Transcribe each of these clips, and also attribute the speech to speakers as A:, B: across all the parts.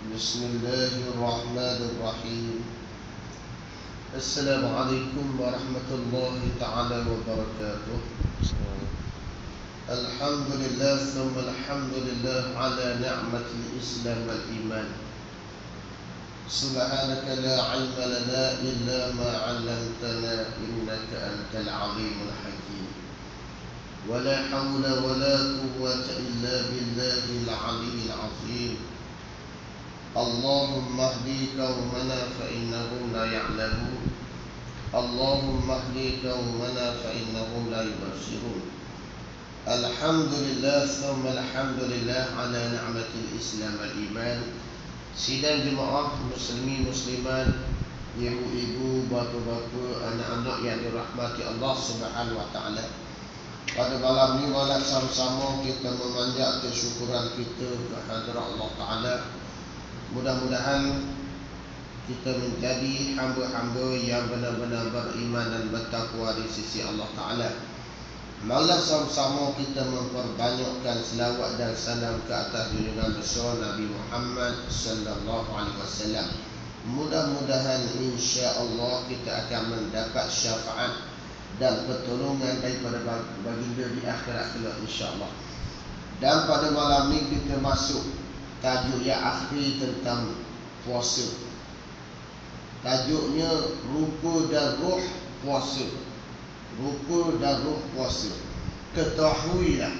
A: بسم الله الرحمن الرحيم. السلام عليكم ورحمة الله تعالى وبركاته. الحمد لله ثم الحمد لله على نعمة الإسلام والإيمان. سبحانك لا علم لنا إلا ما علمتنا إنك أنت العليم الحكيم. ولا حول ولا قوة إلا بالله العلي العظيم. اللهم اهدي قومنا فإنهم لا يعلمون. اللهم اهدي قومنا فإنهم لا يبصرون. الحمد لله ثم الحمد لله على نعمة الإسلام والإيمان. Sidang jemaah muslimin muslimat, ibu-ibu, bapa-bapa, anak-anak yang dirahmati Allah Subhanahu wa taala. Pada malam ini malam sama-sama kita memanjat kesyukuran kita kehadrat Allah Taala. Mudah-mudahan kita menjadi hamba-hamba yang benar-benar beriman dan bertakwa di sisi Allah Ta'ala. Malam sama-sama kita memperbanyakkan selawat dan salam ke atas junjungan besar Nabi Muhammad sallallahu alaihi wasallam. Mudah-mudahan insya-Allah kita akan mendapat syafaat dan pertolongan daripada baginda di akhirat kelak insya-Allah. Dan pada malam ini kita masuk tajuk yang akhir tentang puasa. Tajuknya rupa dan roh puasa. Rupa dan roh puasa. Ketahuilah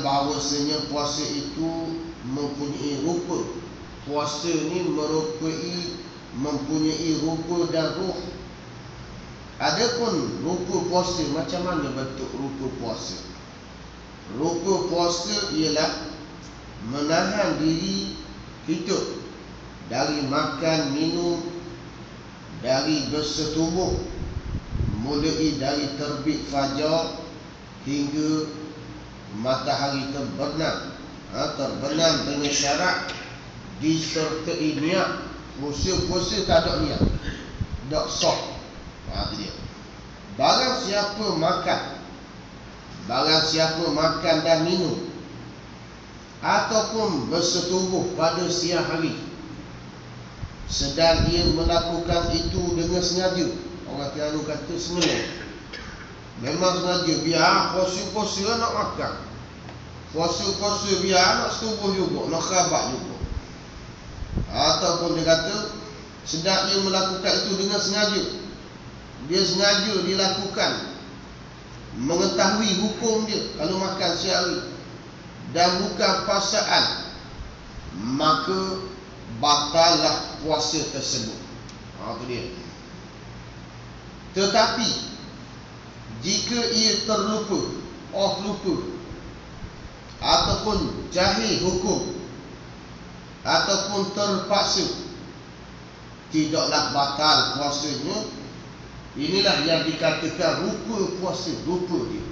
A: bahawasanya puasa itu mempunyai rupa. Puasa ni mempunyai rupa dan roh. Adapun rupa puasa, macam mana bentuk rupa puasa? Rupa puasa ialah menahan diri kita dari makan, minum, dari bersetubuh, mulai dari terbit fajar hingga matahari terbenam. Terbenam dengan syarat disertai niat. Puasa tak ada niat, tak sah. Itu dia. Barang siapa makan dan minum ataupun bersetubuh pada siang hari, sedang dia melakukan itu dengan sengaja. Orang Terengganu kata sengaja. Memang sengaja, biar puasa-puasa nak makan, puasa-puasa biar nak setubuh juga, nak khabat juga. Ataupun dia kata sedang dia melakukan itu dengan sengaja. Dia sengaja dilakukan, mengetahui hukum dia kalau makan siang hari dan bukan paksaan, maka batallah puasa tersebut. Itu dia. Tetapi jika ia terlupa, lupa, ataupun jahil hukum, ataupun terpaksa, tidaklah batal puasanya. Inilah yang dikatakan rupa puasa, rupa dia.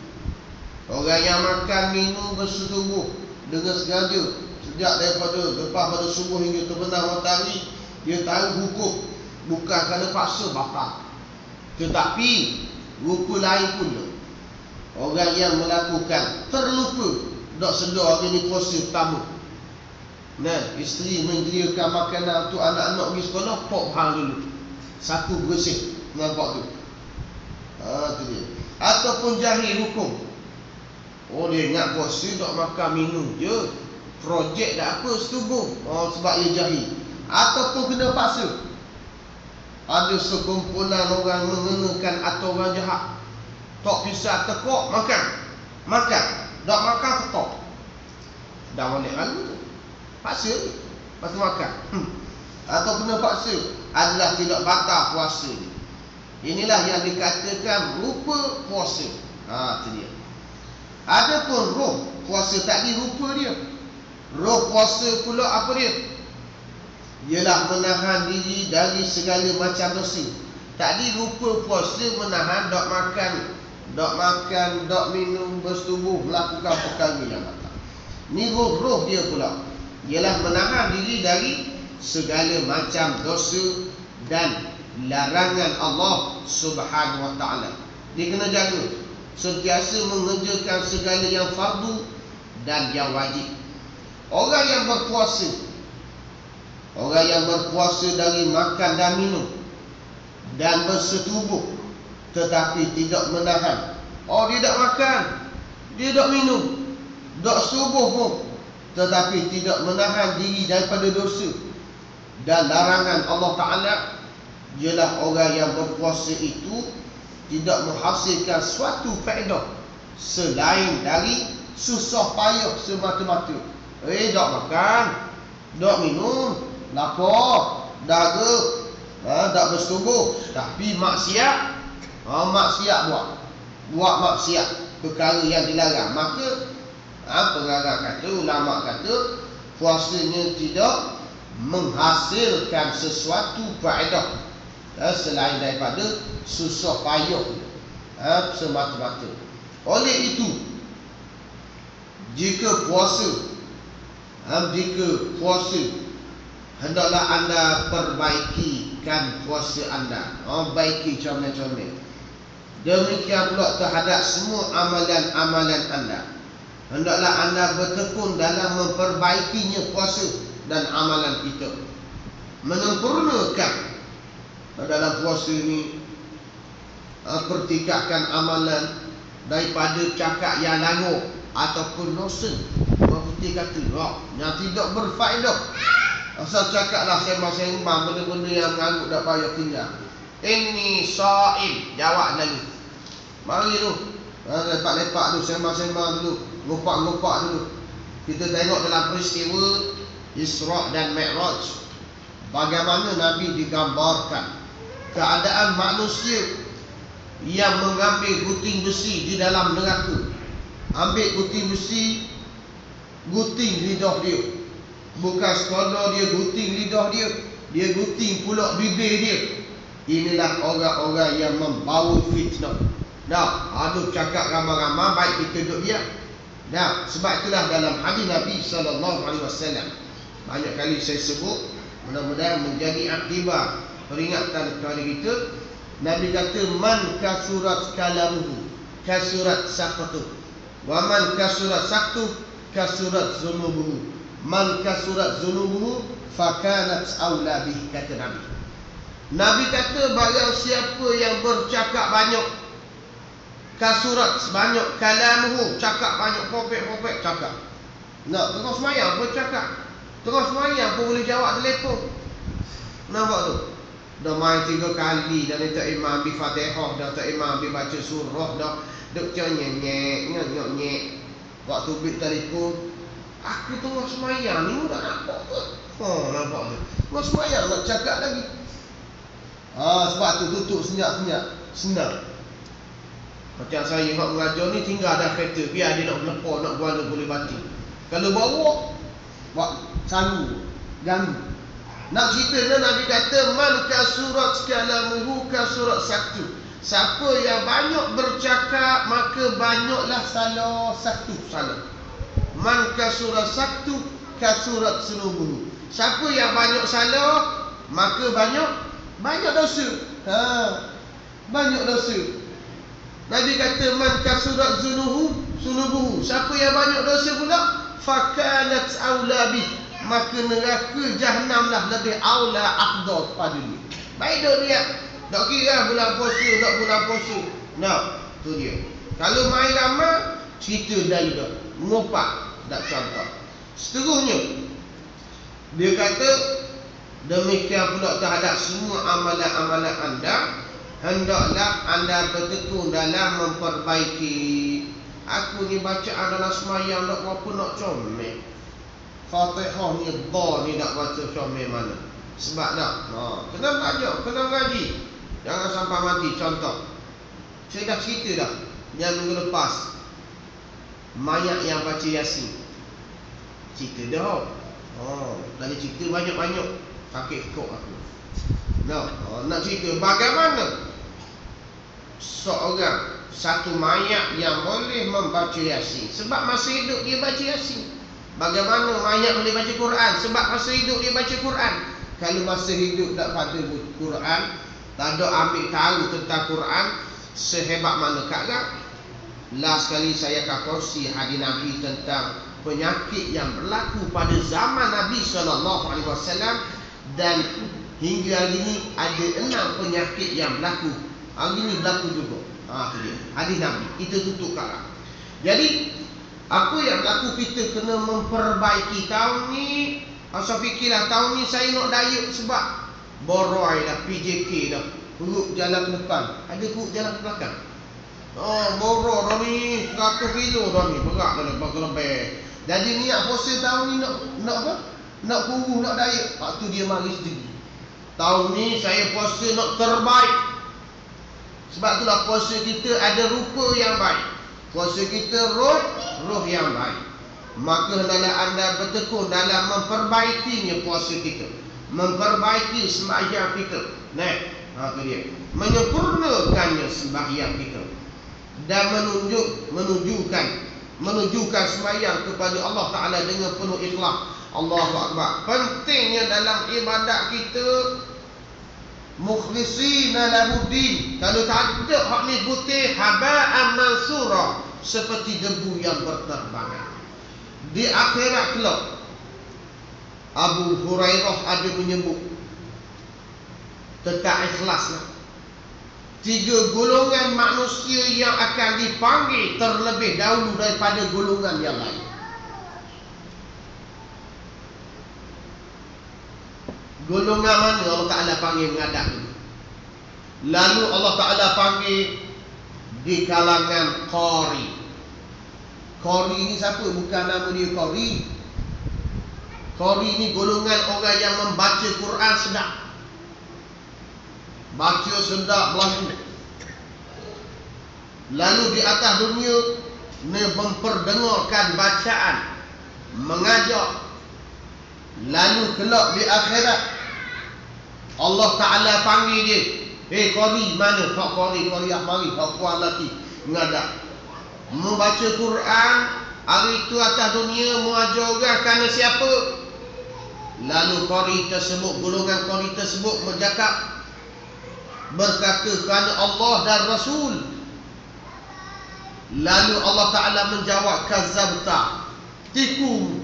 A: Orang yang makan, minum, bersetubuh dengan sengaja sejak lepas pada subuh hingga terbenam matahari, dia tahu hukum, bukan kerana paksa, batal. Tetapi rupa lain pula, orang yang melakukan terlupa, tak sedar hari ni puasa pertama. Isteri menyediakan makanan untuk anak-anak pergi sekolah, pok hang dulu, satu bersih, nampak tu. Itu dia. Ataupun jahil hukum. Dia ingat puasa tak makan minum je, projek dah apa setubuh. Sebab ia jahil. Ataupun kena paksa. Ada sekumpulan orang mengenakan atau orang jahat, tak pisah tekuk, makan. Tak makan ketok. Dah balik lalu tu, paksa ni, lepas tu makan. Atau kena paksa, adalah tidak batal puasa ni. Inilah yang dikatakan rupa puasa. Itu dia. Adapun roh puasa tadi, rupa dia. Roh puasa pula apa dia? Ialah menahan diri dari segala macam dosa. Tadi rupa puasa menahan, tak makan, tak minum, bersetubuh, melakukan perkara yang batal. Ni roh dia pula, ialah menahan diri dari segala macam dosa dan larangan Allah Subhanahu wa taala. Dia kena jaga, sentiasa mengerjakan segala yang fardu dan yang wajib. Orang yang berpuasa Orang yang berpuasa dari makan dan minum dan bersetubuh tetapi tidak menahan. Oh, dia tak makan, dia tak minum, tak setubuh pun, tetapi tidak menahan diri daripada dosa dan larangan Allah Ta'ala. Ialah orang yang berpuasa itu tidak menghasilkan suatu faedah selain dari susah payah semata-mata. Tak makan, tak minum, lapar, dahaga, tak bersetubuh, tapi maksiat, maksiat buat maksiat, perkara yang dilarang. Maka pengarang kata, ulama kata, puasanya tidak menghasilkan sesuatu faedah selain daripada susah payah semata-mata. Oleh itu, jika puasa hendaklah anda perbaikikan puasa anda, baiki comel-comel. Demikian pula terhadap semua amalan-amalan anda. Hendaklah anda bertekun dalam memperbaikinya puasa dan amalan kita, menyempurnakan dalam puasa ini, pertikaikan amalan daripada cakap yang lagu ataupun nosen. Orang putih kata yang tidak berfaedah. Asal cakaplah sembang-sembang benda-benda yang mengangguk tak payah tinggal. Ini sa'im, jawab lagi. Mari tu, lepak-lepak tu, sembang-sembang dulu, ngopak-ngopak dulu. Kita tengok dalam peristiwa Isra' dan Mi'raj, bagaimana Nabi digambarkan keadaan manusia yang mengambil gunting besi di dalam neraka. Ambil gunting besi, gunting lidah dia. Bukan sekadar dia gunting lidah dia, dia gunting pula bibir dia. Inilah orang-orang yang membawa fitnah. Ada cakap ramai-ramai, baik kita duduk diam. Sebab itulah dalam hadis Nabi SAW, banyak kali saya sebut, mudah-mudahan menjadi aktibar peringatan kepada kita. Nabi kata, man kasurat kalamuhu kasurat sakatuh, wa man kasurat saktuh kasurat zunubuhu, man kasurat zunubuhu fakanat awla bih, kata Nabi. Nabi kata, barang siapa yang bercakap banyak, kasurat banyak, kalamuhu cakap banyak, popek-popek cakap. Tengah semayang bercakap, tengah semayang pun boleh jawab telefon. Nampak tu? Dah main 3 kali, dah tak imam ambil Fatihah, dah tak imam ambil baca surah, dah duk nyek. Waktu bik telefon, aku tengah semayang ni, tak nampak ke? Nampak tu. Tengah semayang nak cakap lagi. Sebab tu tutup senyap-senyap, senang. Macam saya nak mengajar ni, tinggal dah kereta, biar dia nak melepor, nak buala boleh mati. Kalau bawa, buat sanggup, ganggu. Nak cerita Nabi kata, man kasurat kalamuhu kasurat saktu. Siapa yang banyak bercakap, maka banyaklah salah satu salah. Man kasurat saktu kasurat sunubuhu. Siapa yang banyak salah, maka banyak dosa. Banyak dosa. Nabi kata, man kasurat sunubuhu. Siapa yang banyak dosa pula, fakanat awla bih, maka neraka Jahannamlah lebih aula afdal pada dia. Baik dah dia. Tak kira bulan puasa, tak bulan puasa. Tu dia. Kalau main ramai, cerita dari dah. Ngopak, tak contoh. Seterusnya, dia kata, demikian pula terhadap semua amalan-amalan anda, hendaklah anda bertekun dalam memperbaiki. Aku ni bacaan dalam semayang tak berapa nak comel. Fatihah ni ni nak baca comel mana. Sebab dah kena belajar, kena ngaji. Jangan sampai mati. Contoh, saya dah cerita dah yang minggu lepas, mayat yang baca Yasin. Cerita dah. Dari cerita banyak-banyak, sakit kok aku. Nak cerita bagaimana seorang satu mayat yang boleh membaca Yasin. Sebab masa hidup dia baca Yasin. Bagaimana mayat boleh baca Quran? Sebab masa hidup dia baca Quran. Kalau masa hidup tak pada Quran, tak ada ambil tahu tentang Quran, sehebat mana kakak. Last kali saya akan kongsi hadis Nabi tentang penyakit yang berlaku pada zaman Nabi SAW, Dan hingga hari ini ada 6 penyakit yang berlaku. Hari ini berlaku juga. Itu dia. Hadis Nabi. Kita tutup kat. Jadi apa yang berlaku, kita kena memperbaiki. Tahun ni asal fikirlah, tahun ni saya nak diet sebab boroi dah, PJK dah, perut jalan ke depan, ada perut jalan ke belakang. Boroi dah ni, 100 kilo dah ni, berat dah lepas kelebih. Jadi niat puasa tahun ni nak apa? Nak kurus, nak diet. Waktu dia mari sendiri. Tahun ni saya puasa nak terbaik. Sebab itulah puasa kita ada rupa yang baik. Puasa kita roh yang baik. Maka hendaklah anda bertekun dalam memperbaikinya puasa kita, memperbaiki sembahyang kita. Itu dia. Menyempurnakannya sembahyang kita dan menunjukkan sembahyang kepada Allah Ta'ala dengan penuh ikhlas. Allahu Akbar. Pentingnya dalam ibadat kita mukhlisina lahuddin. Kalau tak ada hak ni putih, haba'an mansura, seperti debu yang berterbangan. Di akhirat kelak, Abu Hurairah ada menyebut tentang ikhlaslah. 3 golongan manusia yang akan dipanggil terlebih dahulu daripada golongan yang lain. Golongan mana Allah Ta'ala panggil menghadap ini? Lalu Allah Ta'ala panggil di kalangan Qari. Qari ini siapa? Bukan nama dia Qari. Qari ini golongan orang yang membaca Quran sedap. Baca sedap berlaku. Lalu di atas dunia memperdengarkan bacaan, mengajak. Lalu kelak di akhirat Allah Ta'ala panggil dia, Qari mana? Hak Qari mari, hak kuat lagi mengadap, membaca Quran. Hari itu atas dunia mengajar orang kerana siapa? Lalu Qari tersebut, golongan Qari tersebut bercakap, berkata kerana Allah dan Rasul. Lalu Allah Ta'ala menjawab, kazabta, tipu.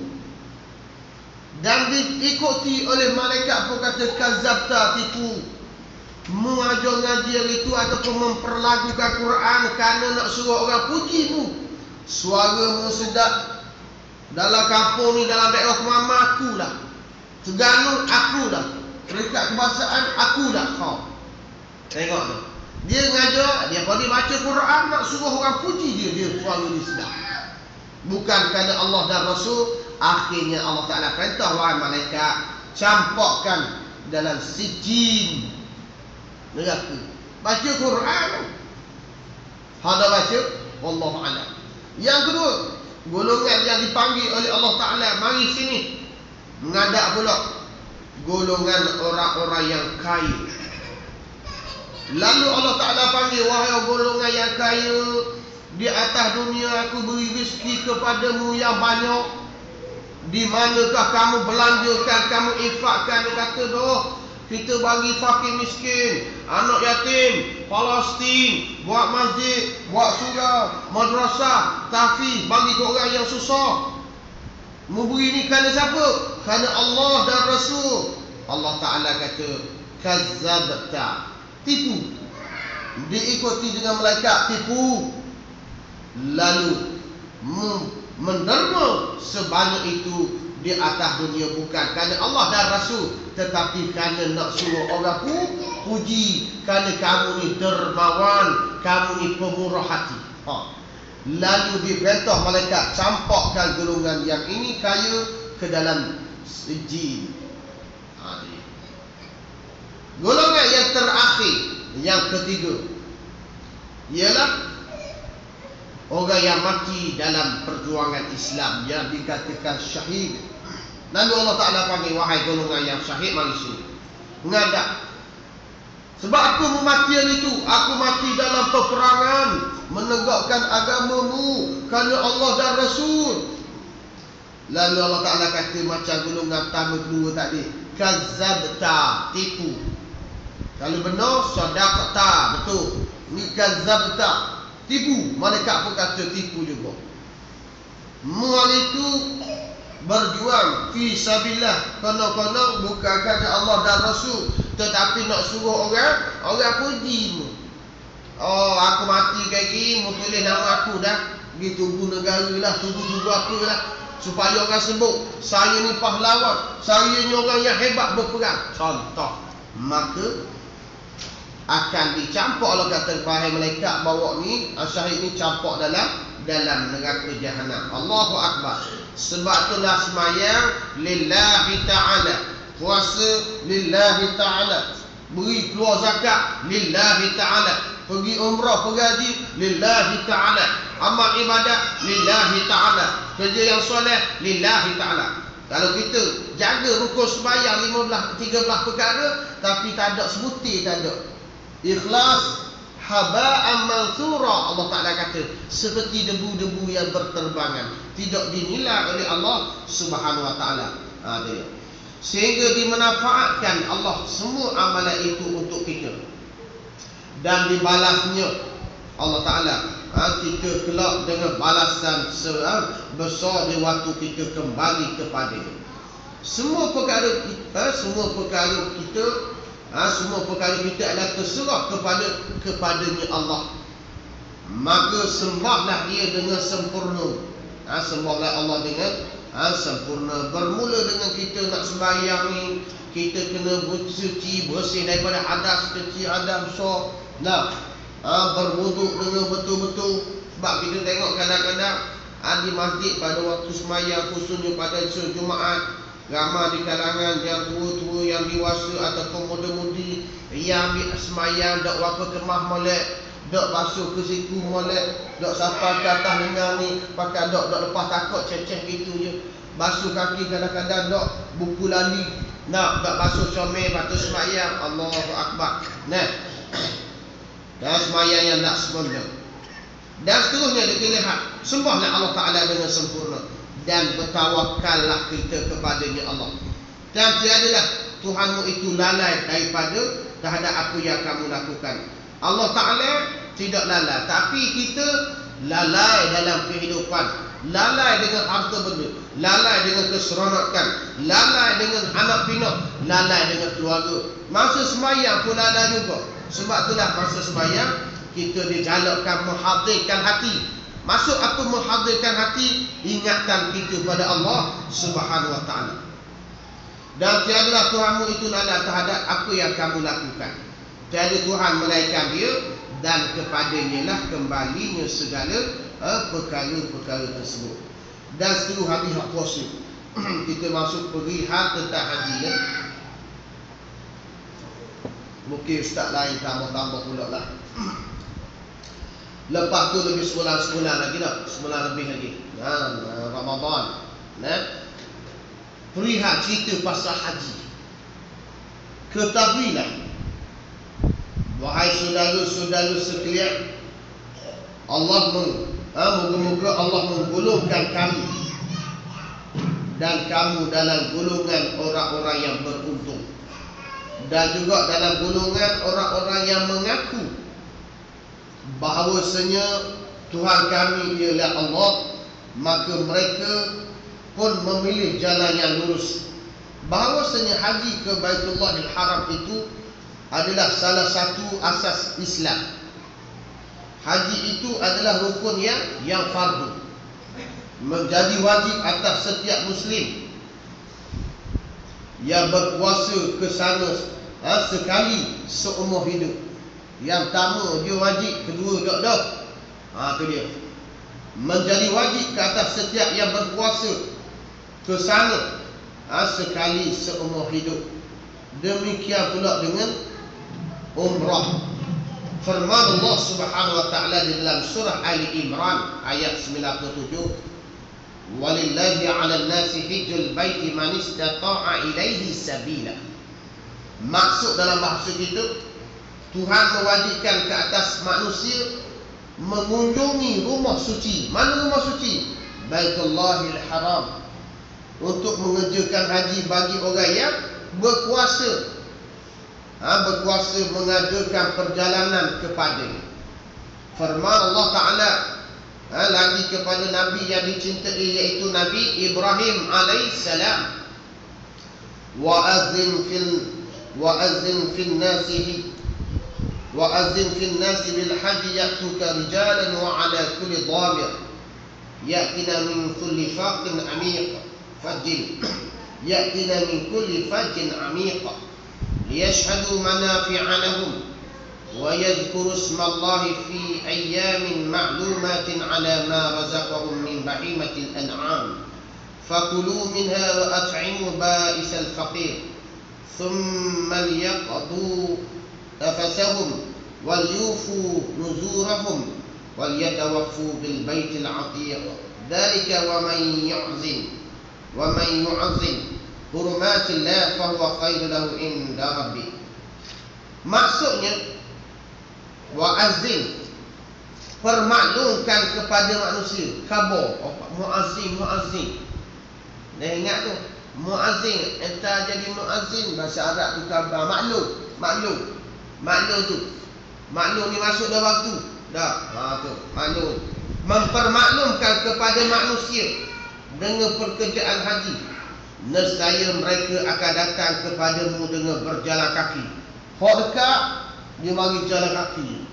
A: Dan diikuti oleh malaikat pun kata kazabta, tipu. Mengajar ngaji itu ataupun memperlagukan Quran kerana nak suruh orang puji mu. Suara mu sedap. Dalam kampung ni, dalam daerah mama aku lah. Terengganu aku lah. Peringkat kebahasaan aku lah. Tengok tu. Dia ngajar, dia kalau dia baca Quran nak suruh orang puji dia suara dia sedap. Bukan kerana Allah dan Rasul. Akhirnya Allah Ta'ala perintah wahai malaikat, campakkan dalam sijin neraka. Baca Quran. Hada baca, wallahu a'lam. Yang kedua, golongan yang dipanggil oleh Allah Ta'ala, mari sini menghadap pula, golongan orang-orang yang kaya. Lalu Allah Ta'ala panggil, wahai golongan yang kaya, di atas dunia aku beri rezeki kepadamu yang banyak. Di manakah kamu belanjakan, kamu infakkan? Dia kata, kita bagi fakir miskin, anak yatim, Palestin, buat masjid, buat surau, madrasah, tahfiz, bagi ke orang yang susah. Memberi ni kerana siapa? Kerana Allah dan Rasul. Allah Ta'ala kata, kazzabta, tipu. Diikuti dengan malaikat, tipu. Lalu menderma sebanyak itu di atas dunia, bukan kerana Allah dan Rasul, tetapi kerana nak suruh orang puji, kerana kamu ni dermawan, kamu ni pemurah hati. Lalu diperintah malaikat, campakkan golongan yang ini kaya ke dalam sijin. Golongan yang terakhir, yang ketiga, ialah orang yang mati dalam perjuangan Islam yang dikatakan syahid. Lalu Allah Ta'ala panggil, wahai golongan yang syahid, mari sini menghadap. Sebab aku kematian itu, aku mati dalam peperangan menegakkan agamamu kerana Allah dan Rasul. Lalu Allah Ta'ala kata macam golongan pertama kedua tadi, kazzabta, tipu. Kalau benar, sadaqta, betul. Ni kazzabta, tipu. Malaikat pun kata tipu juga. Mual itu berjuang fi sabilillah, konon-konon bukan kerana Allah dan Rasul, tetapi nak suruh orang puji. Oh, aku mati kayak gini, mu tulis nama aku dah di tubuh negara lah, tubuh aku lah, supaya orang sebut saya ni pahlawan, saya ni orang yang hebat berperang, contoh. Maka akan dicampur, Allah kata wahai malaikat, bawa ni syahid ni campur dalam neraka jahanam. Allahu Akbar. Sebab itulah semayang lillahi ta'ala, puasa lillahi ta'ala, beri keluar zakat lillahi ta'ala, pergi umrah, pergi haji lillahi ta'ala, amal ibadat lillahi ta'ala, kerja yang soleh lillahi ta'ala. Kalau kita jaga rukun sembahyang 13 perkara tapi tak ada sebutir, tak ada ikhlas, haba'an mansura, Allah Ta'ala kata seperti debu-debu yang berterbangan, tidak dinilai oleh Allah Subhanahu Wa Ta'ala. Sehingga dimanfaatkan Allah semua amalan itu untuk kita, dan dibalasnya Allah Ta'ala kita kelak dengan balasan besar di waktu kita kembali kepadanya. Semua perkara kita, semua perkara kita adalah terserah kepadanya Allah. Maka sembahlah dia dengan sempurna. Sembahlah Allah dengan sempurna. Bermula dengan kita nak sembahyang ni, kita kena bersuci, bersih daripada hadas kecil, hadas besar. Berwuduk dengan betul-betul. Sebab kita tengok kadang-kadang di masjid pada waktu sembahyang, khususnya pada Jumaat, ramai di kalangan yang tua-tua, yang dewasa ataupun muda-mudi yang ambil sembahyang dak berapa kemah molek, dak basuh ke siku molek, dak sampai ke atas lengan ni, pakai dak lepas takut ceceh gitu je. Basuh kaki kadang-kadang dak buku lali, dak basuh comel batu sembahyang. Allahu Akbar. Dan sembahyang yang tak sempurna. Dan seterusnya kita lihat, sembahlah Allah Ta'ala dengan sempurna, dan bertawakallah kita kepadanya Allah. Dan tiadalah Tuhanmu itu lalai daripada terhadap apa yang kamu lakukan. Allah Ta'ala tidak lalai, tapi kita lalai dalam kehidupan, lalai dengan harta benda, lalai dengan keseronokan, lalai dengan anak pinak, lalai dengan keluarga. Masa sembahyang pun lalai juga. Sebab itulah masa sembahyang kita digalakkan menghadirkan hati. Maksud apa menghadirkan hati? Ingatkan kita pada Allah Subhanahu Wa Ta'ala. Dan tiadalah Tuhanmu itu lalai terhadap apa yang kamu lakukan. Tiada Tuhan melainkan dia, dan kepadanya lah kembalinya segala perkara-perkara tersebut. Dan seluruh hadis hak puasa. Kita masuk perihal tentang haji ya. Mungkin ustaz lain tambah-tambah pula lah. Lepas tu lebih sebulan lagi dah, sebulan lebih lagi. Ramadan. Perihal cerita pasal haji. Ketahuilah, wahai saudara-saudara sekalian, moga-moga Allah menggolongkan kami dan kamu dalam golongan orang-orang yang beruntung, dan juga dalam golongan orang-orang yang mengaku bahawasanya Tuhan kami ialah Allah. Maka mereka pun memilih jalan yang lurus. Bahawasanya haji ke Baitullahil Haram itu adalah salah satu asas Islam. Haji itu adalah rukun yang fardu, menjadi wajib atas setiap Muslim yang berpuasa ke sana sekali seumur hidup. Yang pertama dia wajib, kedua dak. Itu dia. Menjadi wajib ke atas setiap yang berpuasa ke sana sekali seumur hidup. Demikian pula dengan umrah. Firman Allah Subhanahu Wa Ta'ala di dalam surah Ali Imran ayat 97, walillahi 'alan nasi hijjul baiti man istata'a ilaihi sabila. Maksud dalam bahasa kita, Tuhan mewajibkan ke atas manusia mengunjungi rumah suci. Mana rumah suci? Baitullahil Haram. Untuk mengerjakan haji bagi orang yang berkuasa. Berkuasa mengadakan perjalanan kepadanya. Firman Allah Ta'ala Lagi kepada Nabi yang dicintai, iaitu Nabi Ibrahim alaihissalam. Wa'adzin fil nasi bil haji ya'tuka rijalan wa ala kulli dhamir ya'tina min kulli fajin amiq liyashhadu manafi'a lahum ويذكر اسم الله في أيام معلومات على ما رزقهم من بهيمة الأنعام فكلوا منها وأطعموا بائس الفقير ثم ليقضوا تفثهم وليوفوا نذورهم وليتوفوا بالبيت العتيق ذلك ومن يعظم حرمات الله فهو خير له عند ربه. Maksudnya wa'azin, permaklumkan kepada manusia. Khabar, muazzin. Dah ingat tu, muazzin, entah jadi muazzin, bahasa Arab tu khabar, maklum tu. Maklum ni masuk dah waktu. Dah, tu, maklum. Mempermaklumkan kepada manusia dengan pekerjaan haji. Nescaya mereka akan datang kepadamu dengan berjalan kaki. Hak dekat, dia mari jalan kaki.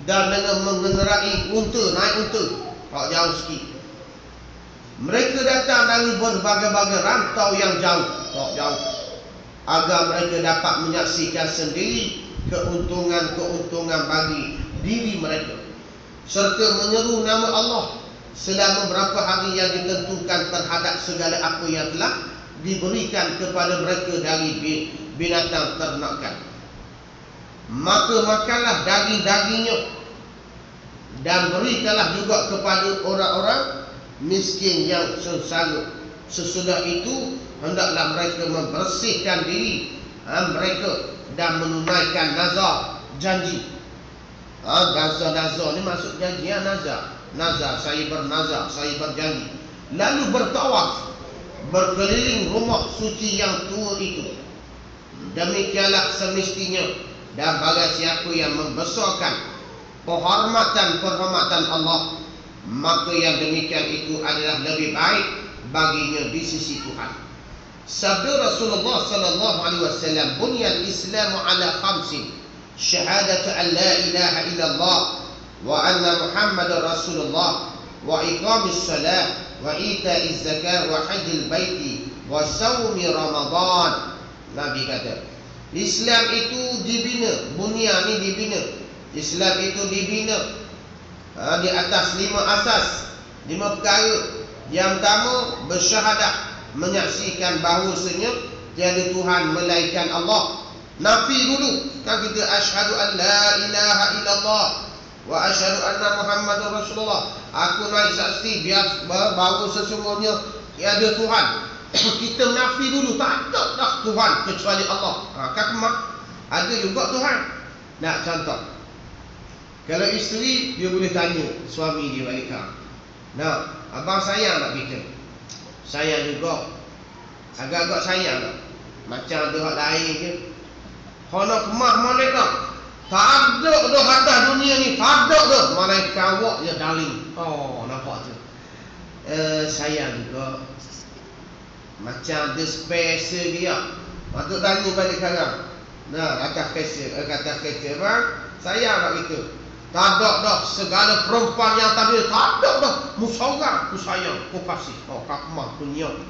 A: Dan dengan mengendarai unta, naik unta. Hak jauh sikit. Mereka datang dari berbagai-bagai rantau yang jauh. Hak jauh. Agar mereka dapat menyaksikan sendiri keuntungan bagi diri mereka. Serta menyeru nama Allah selama berapa hari yang ditentukan terhadap segala apa yang telah diberikan kepada mereka dari binatang ternakan. Maka makanlah daging-dagingnya dan berikanlah juga kepada orang-orang miskin yang sengsara. Sesudah itu hendaklah mereka membersihkan diri mereka dan menunaikan nazar, janji. Nazar ni maksud janji. Nazar, saya bernazar, saya berjanji. Lalu bertawaf berkeliling rumah suci yang tua itu. Demikianlah semestinya. Dan bagi siapa yang membesarkan penghormatan Allah, maka yang demikian itu adalah lebih baik baginya di sisi Tuhan. Sabda Rasulullah sallallahu alaihi wasallam, "Bunyal Islamu ala khamsin, syahadatu an la ilaha illallah wa anna Muhammadar Rasulullah wa iqamis salat wa ita'iz zakat wa hajjil baiti wa shaumi Ramadan." Nabi kata, Islam itu dibina, bunya ni dibina. Islam itu dibina di atas 5 asas, 5 perkara. Yang pertama, bersyahadah, menyaksikan bahawasanya tiada Tuhan melainkan Allah. Nafi dulu, kan kita asyhadu an la ilaha illallah wa asyhadu anna Muhammadar Rasulullah. Aku naik saksi bahawa sesungguhnya tiada Tuhan. Kita menafi dulu, tak ada dah Tuhan kecuali Allah. Kakak ada juga Tuhan. Nak contoh, kalau isteri, dia boleh tanya suami dia balik. Abang sayang tak kita? Sayang juga. Agak-agak sayang tak? Macam ada hak lain je. Kau nak kemah malaikat tak? Tak ada dah atas dunia ni. Tak ada dah. Malaikat awak je darling. Nampak tu. Sayang juga. Macam ada special dia. Patut tanya balik sekarang. Atas kereta bang, sayang tak kita? Tak ada dah. Segala perempuan yang tadi, tak ada dah. Musyawar, ku sayang, ku kasih. Kakmah, ku nyok.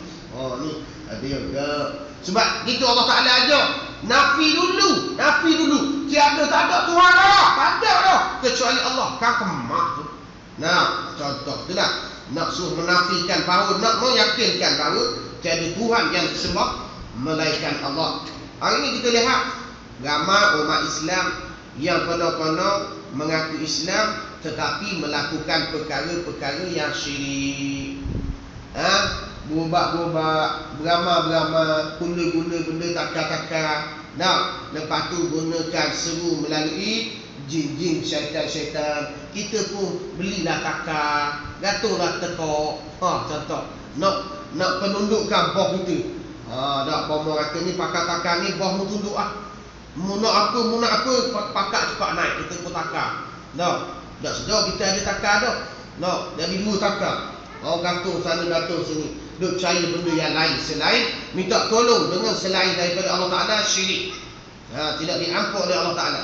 A: Ni ada juga. Sebab itu Allah Ta'ala ajar, nafi dulu. Tiada, tak ada Tuhan dah. Tak ada dah kecuali Allah. Kakmah tu. Contoh tu lah. Nak suruh menafikan bahawa, nak meyakinkan bahawa tiada Tuhan yang disembah melainkan Allah. Hari ini kita lihat ramai umat Islam yang benar-benar mengaku Islam tetapi melakukan perkara-perkara yang syirik. Berubah-ubah, beramal-beramal, guna benda takar-takar. Lepas tu gunakan seru melalui jin-jin, syaitan-syaitan. Kita pun belilah takar, gatuhlah tekok. Contoh, nak penundukkan boh kita. Dak bomo kata ni pakar takar ni boh mu tunduk Mu nak apa pakak cepat naik, kita pun takar. Tak sedar kita ada takar dah. No, jadi dua takar. Orang gantung sana gantung sini. Duk percaya benda yang lain selain minta tolong dengan selain daripada Allah Ta'ala, syirik. Tidak diampun oleh Allah Ta'ala.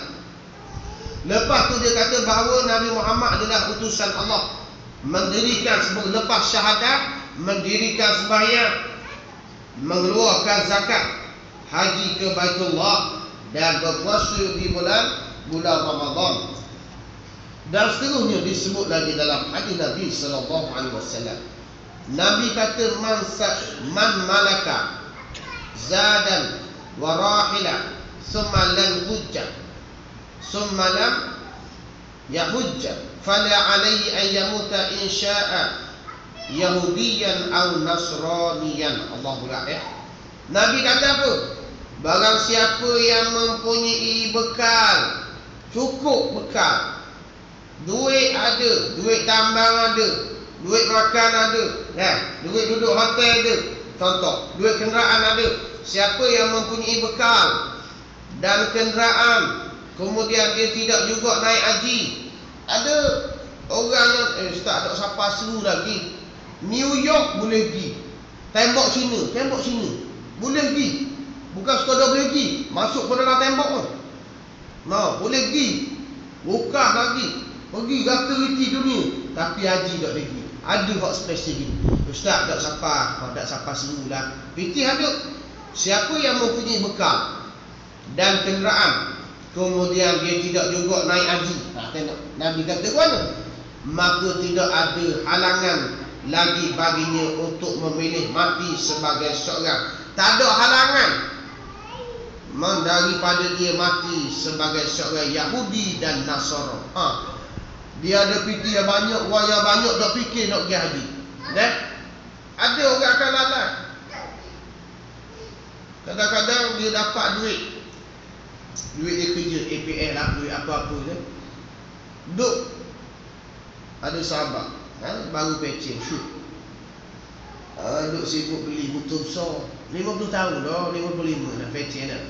A: Lepas tu dia kata bahawa Nabi Muhammad adalah utusan Allah, mendirikan lepas syahadat, mendirikan sembahyang, mengeluarkan zakat, haji ke Baitullah, dan berpuasa di bulan Ramadan. Dan seterusnya disebut lagi dalam hadis Nabi sallallahu alaihi wasallam. Nabi kata man malaka zadan wa rahila thumma lam yahujja fala alaihi an yamuta in syaa yahudiyan aw nasraniyan. Allahu akbar. Nabi kata apa? Barang siapa yang mempunyai bekal, cukup bekal, duit ada, duit tambang ada, duit makan ada, duit duduk hotel ada, contoh, duit kenderaan ada. Siapa yang mempunyai bekal dan kenderaan, kemudian dia tidak juga naik haji. Ada orang yang ustaz tak siapa seru lagi, New York boleh pergi, tembok Cina boleh pergi, bukan sekadar boleh pergi, masuk ke dalam tembok pun. Boleh pergi, bukan lagi pergi rata-rata dunia, tapi haji tak boleh pergi. Ada hak spesifik. Ustaz tak siapa seru lah. Fikir ada. Siapa yang mempunyai bekal dan kenderaan, kemudian dia tidak juga naik haji, tengok Nabi kata mana? Maka tidak ada halangan lagi baginya untuk memilih mati sebagai seorang. Tak ada halangan daripada dia mati sebagai seorang Yahudi dan Nasara. Dia ada fikir yang banyak, orang yang banyak dah fikir nak pergi haji. Ada orang akan lalai. Kadang-kadang dia dapat duit dia kerja APL lah, duit apa-apa je. Duk ada sahabat baru pecing shoot, duk sibuk beli motor besar, 50 tahun dah, 55 dah pecing dah.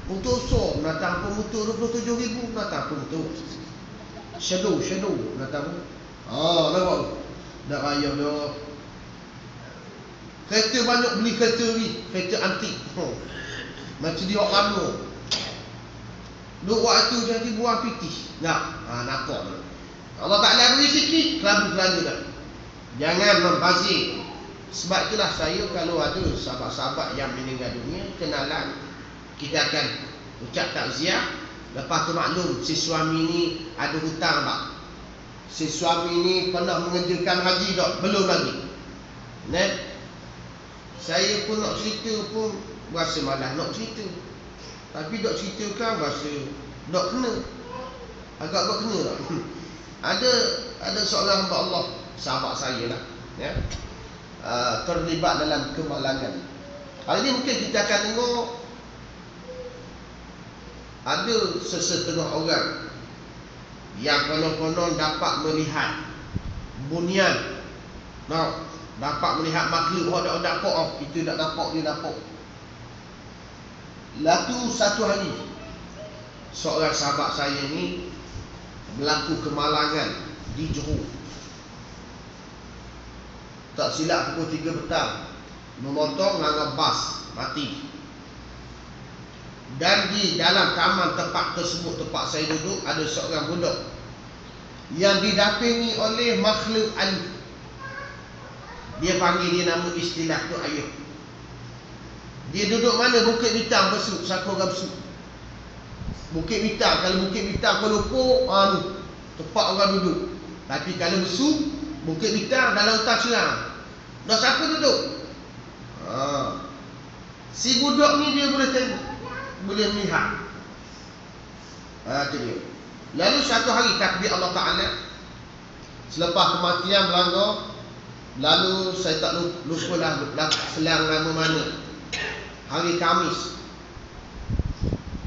A: Motor besar, datang pun motor 27,000, datang pun motor Shadow datang pun. Nampak dah raya dah. Kereta banyak, beli kereta antik, macam dia orang lama. Duk waktu jadi buang piti. Nampak. Allah Ta'ala beri sikit, kelabu-kelabu dah. Jangan membazir. Sebab itulah saya kalau ada sahabat-sahabat yang meninggal dunia, kenalan, kita akan ucap takziah. Lepas tu maklum, si suami ni ada hutang tak? Si suami ni pernah mengerjakan haji tak? Belum lagi. Saya pun nak cerita pun rasa malas nak cerita. Tapi dok ceritakan rasa dok kena. Agak kena tak? Ada seorang hamba Allah, sahabat saya lah, terlibat dalam kemalangan. Hari ini mungkin kita akan tengok ada sesetengah orang yang konon-konon dapat melihat bunian, dapat melihat makhluk orang tak nampak, kita tak nampak, dia nampak. Lalu satu hari seorang sahabat saya ni berlaku kemalangan di Johor. Tak silap pukul 3 petang, memotong langgar bas, mati. Dan di dalam taman tempat tersebut, tempat saya duduk, ada seorang budak yang didampingi oleh makhluk alif. Dia panggil dia nama istilah tu ayah. Dia duduk mana? Bukit Bintang Besuk, Sakura Besuk. Bukit Bintang, kalau Bukit Bintang Kuala Lumpur, tempat orang duduk. Tapi kalau Besuk, Bukit Bintang dalam hutan Serang. Dah siapa duduk? Si budak ni dia boleh tengok, boleh melihat. Itu dia. Lalu satu hari takdir Allah Ta'ala, selepas kematian melanggar, lalu saya tak lupa lah selang nama mana, hari Khamis,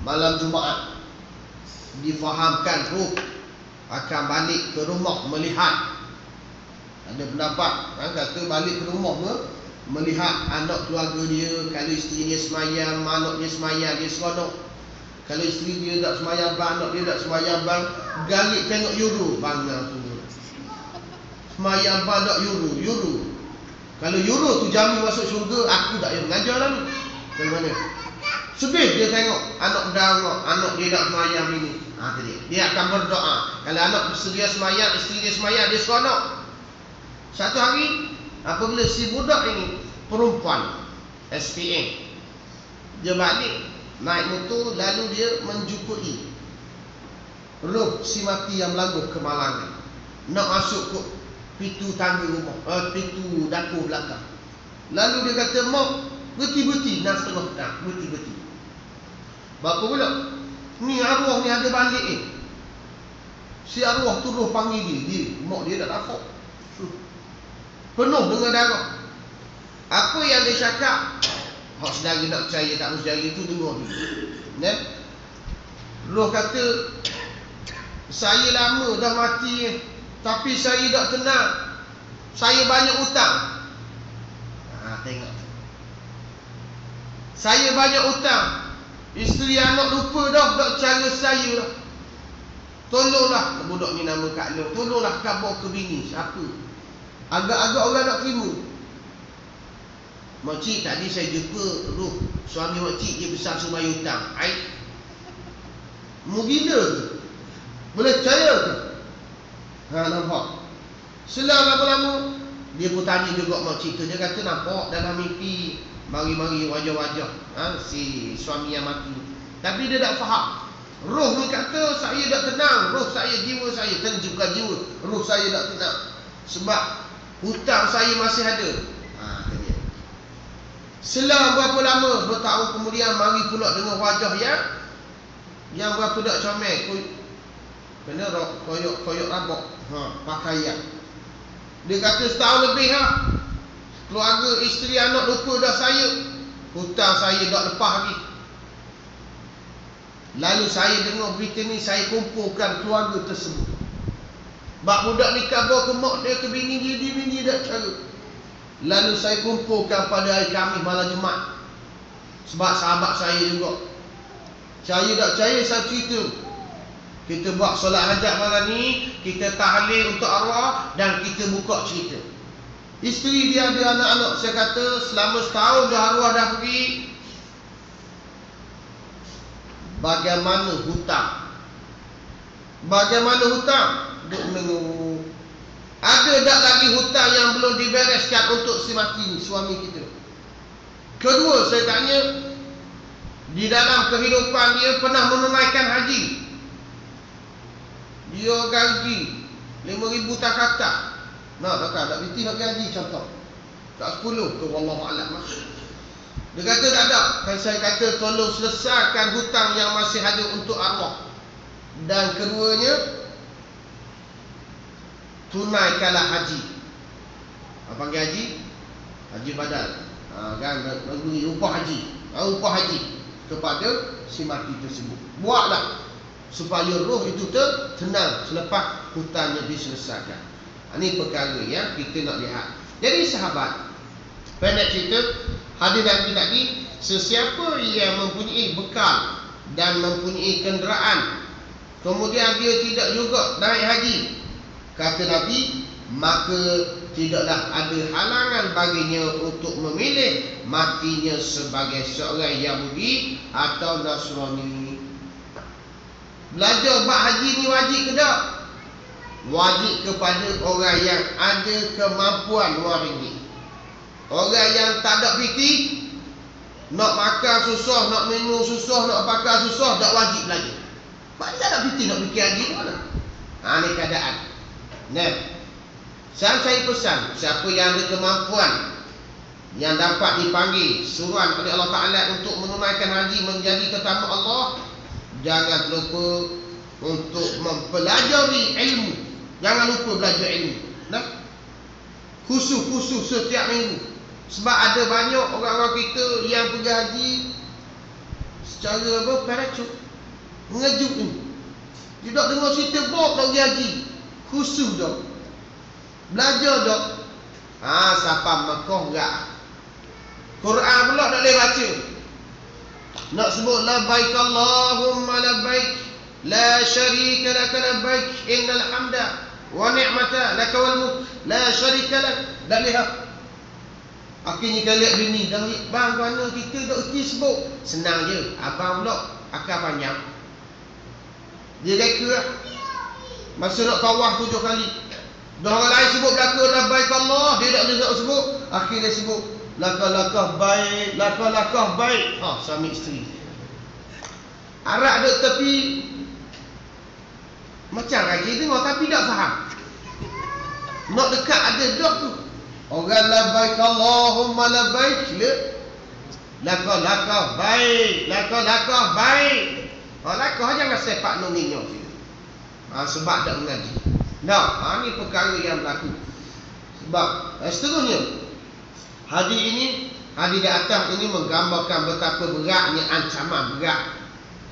A: malam Jumaat, difahamkan ruh akan balik ke rumah melihat. Ada pendapat kata balik ke rumah melihat anak keluarga dia. Kalau isteri dia semayang, anak dia semayang, dia seronok. Kalau isteri dia tak semayang bang, anak dia tak semayang bang, garik tengok yudu bangga tu. semayang badak euro. Kalau euro tu jamin masuk syurga, aku tak payah mengajar lah ni. Dari mana? Sedih dia tengok anak dangok, anak dia nak semayang ini. Dia akan berdoa. Kalau anak bersedia semayang, isteri dia semayang, dia seronok. Satu hari, apabila si budak ini perempuan SPM, dia balik naik motor, lalu dia menjumpai roh si mati yang melangguh kemalangan, nak masuk ke pintu tangga rumah, pintu dapur belakang. Lalu dia kata, "Mak, berhenti nak setengah dah, berhenti." Bapa pula, ni arwah ni ada balik ni. Si arwah tu roh panggil dia, mak dia dah dapat penuh dengan darah. Apa yang dia cakap, hak saudara nak percaya tak saudara tu dengar dulu. Roh kata, "Saya lama dah mati, tapi saya tak tenang. Saya banyak hutang." Tengok. Saya banyak hutang. Isteri anak lupa dah cara saya lah. Tolonglah, budak ni nama Kak Long, tolonglah khabar ke bini. Siapa? Agak-agak orang nak terima. Makcik, tadi saya jumpa roh suami makcik, dia besar semua hutang. Mu gila ke? Boleh percaya ke? Nampak. Selang lama-lama, dia pun tanya juga makcik tu. Dia kata nampak dalam mimpi mari-mari wajah-wajah si suami yang mati. Tapi dia tak faham. Roh ni kata saya tak tenang. Roh saya, jiwa saya, bukan jiwa, roh saya tak tenang. Sebab hutang saya masih ada. Selang berapa lama, bertahun kemudian, mari pula dengan wajah yang berapa tak comel, kena koyok rabak pakaian. Dia kata setahun lebih keluarga, isteri, anak lupa dah saya. Hutang saya tak lepas lagi. Lalu saya dengar berita ni, saya kumpulkan keluarga tersebut. Bak budak ni khabar ke mak dia, ke bini dia tak cara. Lalu saya kumpulkan pada hari Khamis malam Jumaat. Sebab sahabat saya juga. Saya tak percaya, saya cerita. Kita buat solat hajat malam ni, kita tahlil untuk arwah, dan kita buka cerita. Isteri dia ada anak-anak. Saya kata selama setahun dah arwah dah pergi. Bagaimana hutang? Duk menunggu. Ada tak lagi hutang yang belum dibereskan untuk si mati ni, suami kita? Kedua, saya tanya, di dalam kehidupan dia pernah menunaikan haji. Dia gaji 5,000 tak kata. Tak berhenti nak gaji contoh. Tak 10 tu, wallahualam. Dia kata tak ada. Saya kata tolong selesaikan hutang yang masih ada untuk arwah. Dan keduanya, tunaikanlah haji. Apa panggil haji? Haji badal. Bagi upah haji. Upah haji kepada si mati tersebut. Buatlah supaya roh itu tenang selepas hutangnya diselesaikan. Ini perkara yang kita nak lihat. Jadi sahabat, pendek cerita, hadis Nabi tadi, sesiapa yang mempunyai bekal dan mempunyai kenderaan, kemudian dia tidak juga naik haji, kata Nabi, maka tidaklah ada halangan baginya untuk memilih matinya sebagai seorang Yahudi atau Nasrani. Belajar bab haji ni wajib ke tak? Wajib kepada orang yang ada kemampuan RM2. Orang yang tak ada piti, nak makan susah, nak minum susah, nak pakai susah, tak wajib belajar. Banyak tak piti nak fikir haji ke mana? Ini keadaan. Saya pesan, siapa yang ada kemampuan, yang dapat dipanggil suruhan oleh Allah Ta'ala untuk menunaikan haji menjadi tetamu Allah, jangan lupa untuk mempelajari ilmu. Jangan lupa belajar ilmu. Khusus setiap minggu. Sebab ada banyak orang-orang kita yang pergi haji secara parachut, mengejut ni. Dia tak dengar cerita Bob nak pergi haji. Khusus dah. Belajar dah. Siapa Mekah enggak. Quran pula tak boleh baca. Nak sebut labbaik Allahumma labbaik, la syarika laka labbaik, innal hamda wa ni'mata laka wal mulk la syarika lak. Dan lihat akhirnya kali bini dah, bang mana kita dok erti sebut. Senang je, abang pula akal panjang. Dia reka masa nak tawaf 7 kali. Dah orang lain sebut belaka labbaik Allah, dia tak boleh sebut. Akhirnya sebut lakah baik, lakah baik. Suami isteri. Arak duk tepi macam raja dengar tapi tak faham. Nak dekat ada dok tu. Orang labbaik Allahumma labbaik, lakah baik, lakah baik. Lakah jangan sepak nunginya. Sebab tak mengaji. Ni perkara yang berlaku. Sebab seterusnya hadis di atas ini menggambarkan betapa beratnya ancaman berat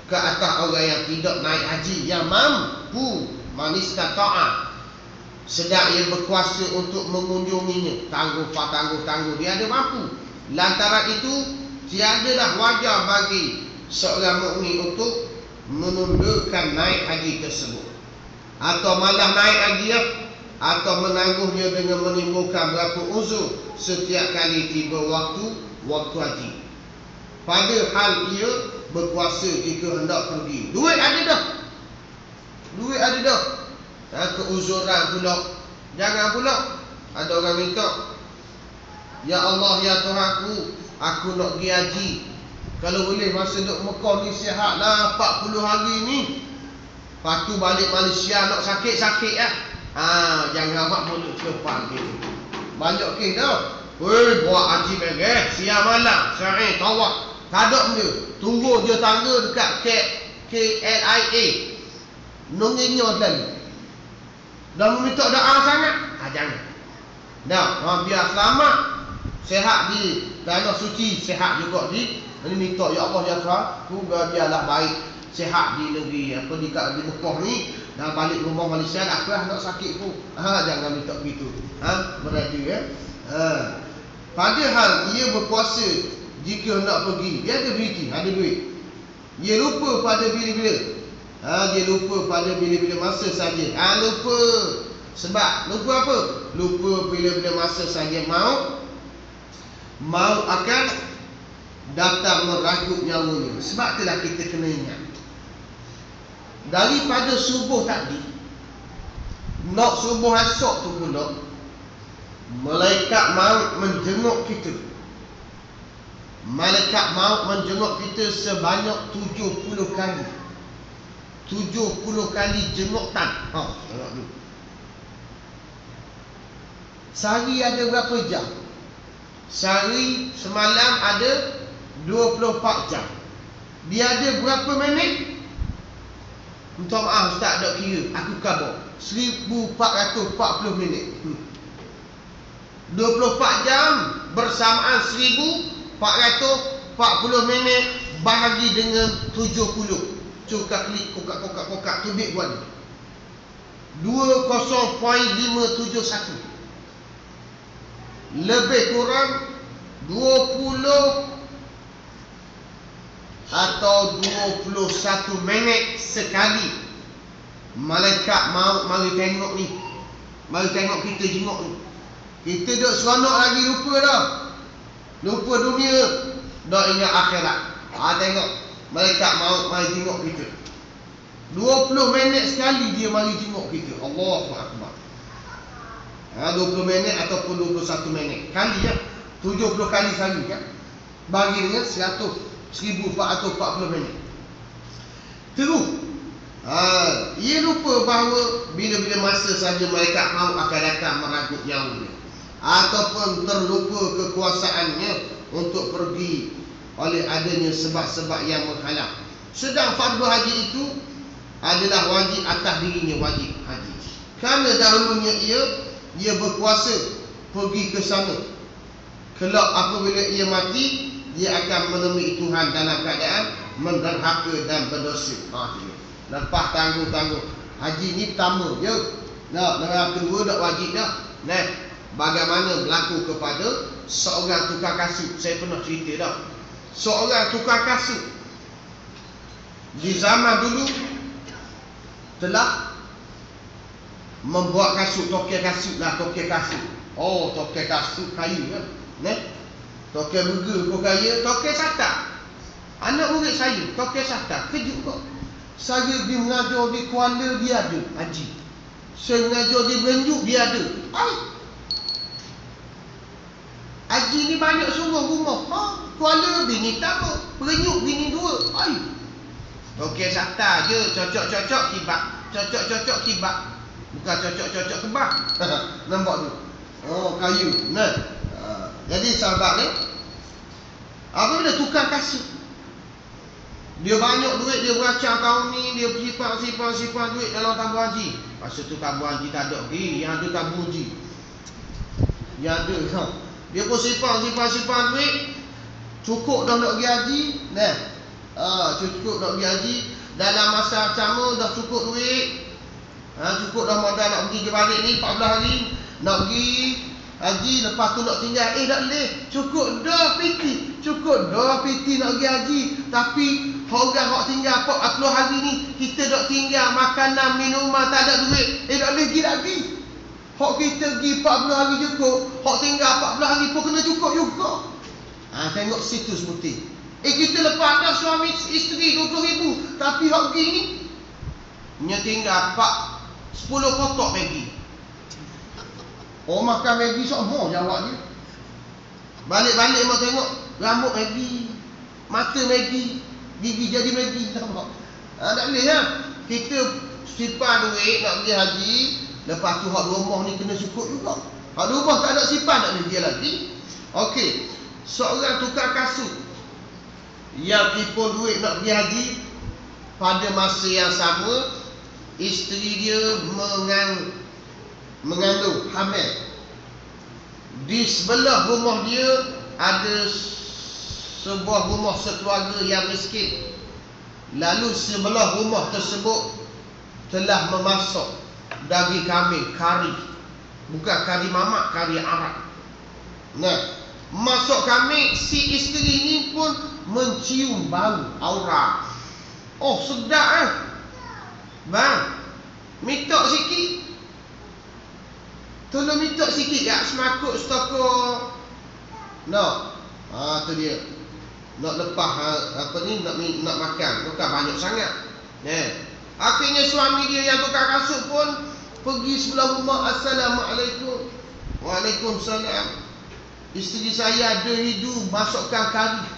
A: ke atas orang yang tidak naik haji, yang mampu manistata'a, sedang ia berkuasa untuk mengunjunginya. Tangguh dia ada mampu. Lantaran itu tiadalah wajar bagi seorang mukmin untuk menundukkan naik haji tersebut, atau malah naik haji atau menangguhnya dengan menimbulkan berapa uzur setiap kali tiba waktu haji. Padahal ia berkuasa jika hendak pergi. Duit ada dah. Keuzuran pula. Jangan pula ada orang minta, ya Allah ya Tuhanku, aku nak pergi haji. Kalau boleh masa duduk Mekah ni sihatlah 40 hari ni. Lepas tu balik Malaysia nak sakit-sakit lah. Jangan awak mulut cepat gitu. Banyak kes dah. Buat haji beres, siang malam, syar'i tawaf. Kadang dia tunggu je tangga dekat KLIA. Nunginya tadi. Dah meminta doa sangat. Jangan. Biar selamat, sehat di tanah suci, sehat juga di. Ini minta ya Allah ya Tuhan, tu biarlah baik, sehat di negeri di Mekah ni. Dah balik rumah Malaysia nak sakit pun. Jangan minta begitu. Berarti ya. Padahal ia berkuasa jika nak pergi. Dia ada duit. Dia lupa pada bila-bila. Dia lupa pada bila-bila masa saja. Lupa. Sebab lupa apa? Lupa bila-bila masa saja mau akan datang meragut nyawanya. Sebab itulah kita kena ingat, daripada subuh tadi, nak subuh esok tu pula, malaikat maut menjenguk kita. Malaikat maut menjenguk kita sebanyak 70 kali. 70 kali jengukan. Tengok dulu. Sehari ada berapa jam? Sehari semalam ada 24 jam. Dia ada berapa minit? Minta maaf Ustaz, tak kira. Aku khabar 1440 minit. 24 jam bersamaan 1440 minit bahagi dengan 70. Cuka klik kokak tubik buat 20.571. Lebih kurang 20 atau 21 minit sekali malaikat maut mari tengok ni. Mari tengok kita jenguk ni. Kita duk seronok lagi, lupa dah. Lupa dunia, dah ingat akhirat. Tengok malaikat maut mari tengok kita. 20 minit sekali dia mari tengok kita. Allahu Akbar. 20 minit ataupun 21 minit kali ya. 70 kali sehari ya. Bagi dengan 1440 minit. Terus ia lupa bahawa bila-bila masa saja malaikat maut akan datang meragut nyawanya, ataupun terlupa kekuasaannya untuk pergi oleh adanya sebab-sebab yang menghalang. Sedang fardu haji itu adalah wajib atas dirinya, wajib haji. Kerana dahulunya ia berkuasa pergi ke sana. Kelak apabila ia mati, dia akan menemui Tuhan dalam keadaan menderhaka dan berdosa. Lepas tangguh-tangguh haji ni pertama je. Yang kedua dah wajib dah. Bagaimana berlaku kepada seorang tukar kasut. Saya pernah cerita dah. Seorang tukar kasut di zaman dulu telah membuat kasut, tokek kasut lah, tokek kasut. Oh, tokek kasut kayu kan. Tokek burger pun kaya, tokek satak. Anak murid saya, tokek satak, kejut kok. Saya pergi mengajar di Kuala, dia ada haji. Saya mengajar di Berenjuk, dia ada. Haji ni banyak sungguh rumah. Kuala bini tak apa, Berenjuk bini 2. Tokek satak je, cocok-cocok kibak. Cocok-cocok kibak. Bukan cocok-cocok kebab. Nampak tu? Oh, kayu. Jadi sahabat ni, apabila tukar kasut, dia banyak duit, dia beracang tahun ni, dia simpan duit dalam tabung haji. Masa tu tabung haji tak ada lagi, yang ada tabung haji. Yang ada, dia pun simpan duit, cukup dah nak pergi haji. Cukup nak pergi haji, dalam masa sama dah cukup duit. Cukup dah modal nak pergi ke balik ni 14 hari, nak pergi haji, lepas tu nak tinggal. Tak boleh, cukup dah piti nak pergi haji. Tapi orang hok tinggal 40 hari ni, kita dok tinggal makanan, minuman, tak ada duit. Tak boleh pergi lagi. Hok kita pergi 40 hari cukup, hok tinggal 40 hari pun kena cukup juga. Tengok situs putih. Kita lepas dah suami isteri 20,000, tapi hok pergi ni nya tinggal 10 kotak Maggi. Makan Maggi semua jawab dia. Balik-balik mau tengok rambut Maggi, mata Maggi, gigi jadi Maggi. Tak boleh lah. Kita simpan duit nak pergi haji, lepas tu hak rumah ni kena cukup juga. Hak rumah tak ada simpan, tak boleh dia lagi. Okey, seorang tukar kasut yang tipu duit nak pergi haji, pada masa yang sama isteri dia mengandung, hamil. Di sebelah rumah dia ada sebuah rumah sekeluarga yang miskin. Lalu sebelah rumah tersebut telah memasak daging kambing, kari. Bukan kari mamak, kari Arab. Masak kambing, si isteri ni pun mencium bau aura. Sedap bang, minta sikit. Tolong minta sikit kat semakut stokor. Tu dia. Nak lepas nak makan. Bukan banyak sangat. Akhirnya suami dia yang tukar kasut pun pergi sebelah rumah. Assalamualaikum. Waalaikumsalam. Isteri saya ada hidu masukkan kari.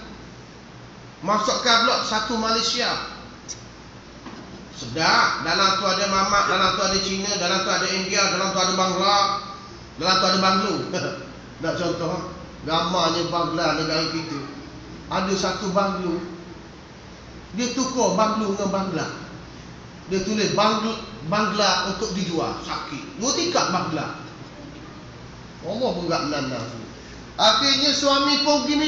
A: Masukkan blok satu Malaysia. Sedap. Dalam tu ada mamak, dalam tu ada Cina, dalam tu ada India, dalam tu ada Bangla, dalam tu ada Banglo. Nak contoh, gambarnya Bangla negara kita. Ada satu Banglo, dia tukar Banglo dengan Bangla. Dia tulis Bangla untuk dijual, sakit. 2 tingkat Bangla. Allah pun tak menanam. Akhirnya suami pun pergi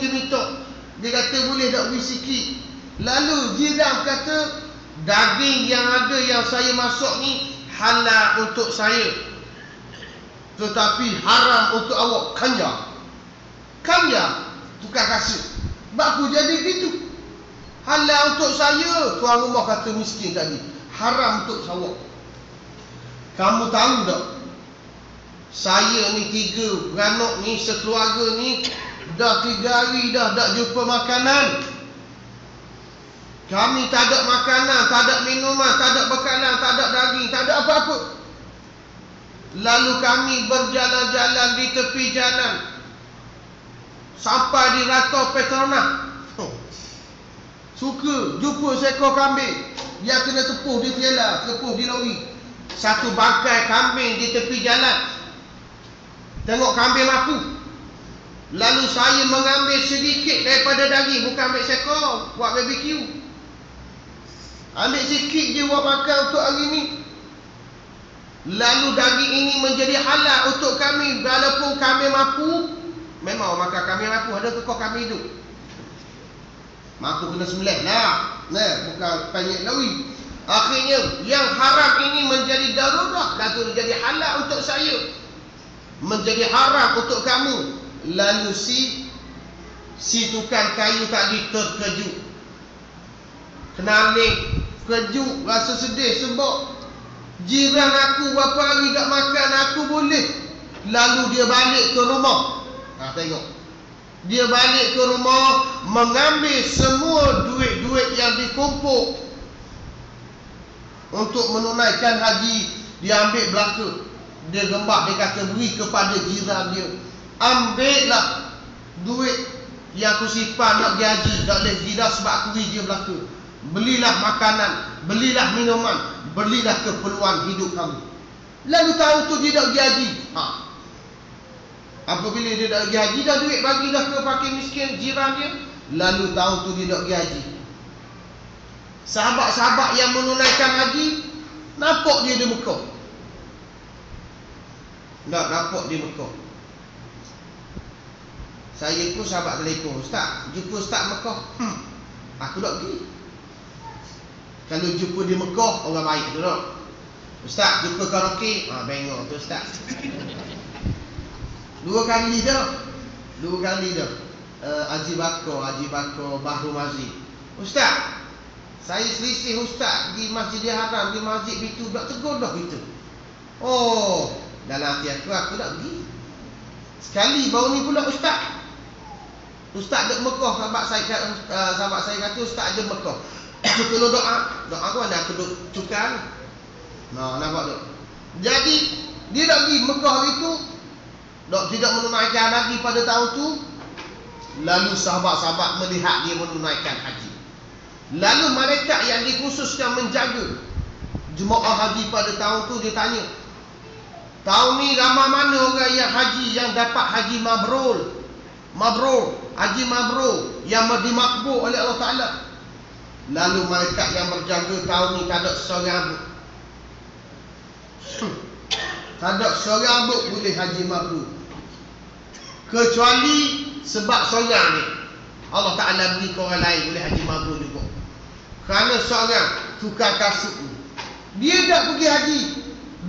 A: minta. Dia kata boleh tak beri sikit. Lalu jiran kata, daging yang ada yang saya masak ni halal untuk saya, tetapi haram untuk awak. Kanja tukar kasut. Baku jadi gitu. Halal untuk saya, tuan rumah kata miskin tadi, haram untuk awak. Kamu tahu tak, saya ni 3 beranak ni, sekeluarga ni dah 3 hari dah tak jumpa makanan. Kami tak ada makanan, tak ada minuman, tak ada bekalan, tak ada daging, tak ada apa-apa. Lalu kami berjalan-jalan di tepi jalan sampai di Rantau Petronas. Suka jumpa seekor kambing yang kena tepuh di trailer, tepuh di lori. Satu bangkai kambing di tepi jalan. Tengok kambing mampu. Lalu saya mengambil sedikit daripada daging, bukan ambil seekor buat BBQ. Ambil sikit je buat makan untuk hari ni. Lalu daging ini menjadi halal untuk kami. Walaupun kami mampu, memang makan kami mampu. Ada kekor kami hidup mampu kena sembelih lah. Bukan penyek lawi. Akhirnya yang haram ini menjadi darurat, lalu menjadi halal untuk saya, menjadi haram untuk kamu. Lalu si tukang kayu tadi terkejut. Kenaling, kejut, rasa sedih sebab Jiran aku berapa hari tak makan, aku boleh. Lalu dia balik ke rumah. Tengok. Dia balik ke rumah, mengambil semua duit-duit yang dikumpul untuk menunaikan haji. Dia ambil belaka. Dia gembak, dia kata beri kepada jiran dia. Ambillah duit yang aku simpan nak pergi haji. Tak boleh tidak sebab aku beri dia belaka. Belilah makanan, belilah minuman, belilah keperluan hidup kamu. Lalu tahun tu dia tak pergi haji. Apabila dia tak pergi haji, dah duit bagilah ke fakir miskin jiran dia. Lalu tahun tu dia tak pergi haji. Sahabat-sahabat yang menunaikan haji, nampak dia di Mekah. Nampak di Mekah. Saya pun sahabat telefon, Ustaz, jumpa Ustaz Mekah. Aku tak pergi. Kalau jumpa di Mekah, orang baik tu tak. Ustaz, jumpa karaoke. Bengok tu Ustaz. Dua kali dah. Haji Bakar Bahru Mazid. Ustaz, saya selisih Ustaz di Masjidil Haram, di masjid itu, tak tegur dah itu. Oh, dalam hati aku tak pergi. Sekali baru ni pula Ustaz dek Mekah. Sahabat saya kata Ustaz ada Mekah. Kalau doa aku mana aku duk cukar. Nampak tak? Jadi dia tak pergi Mekah itu, tidak menunaikan haji pada tahun tu. Lalu sahabat-sahabat melihat dia menunaikan haji. Lalu malaikat yang dikhususkan menjaga jemaah haji pada tahun tu, dia tanya, tahun ni ramai mana orang yang haji yang dapat haji mabrur, haji mabrur yang dimakbul oleh Allah Ta'ala. Lalu malaikat yang berjaga tahun ni tak ada seorang boleh haji mabrur, kecuali sebab seorang ni Allah Ta'ala beri ke orang lain boleh haji mabrur juga. Kerana seorang tukar kasut ni, dia tak pergi haji,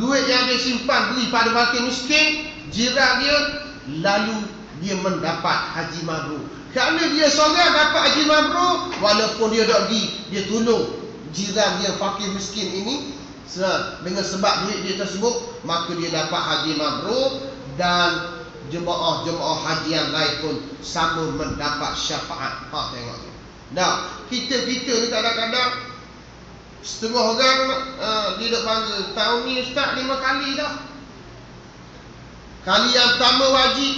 A: duit yang dia simpan beri pada fakir miskin jiran dia, lalu dia mendapat haji mabrur. Kerana dia seorang dapat haji mabrur, walaupun dia tak pergi, dia tolong jiran dia fakir miskin ini dengan sebab duit dia tersebut, maka dia dapat haji mabrur. Dan jemaah-jemaah haji yang lain pun sama mendapat syafaat. Tengok tu. Kita ni kadang-kadang setengah orang dia duk bangga, tahun ni Ustaz 5 kali dah. Kali yang pertama wajib,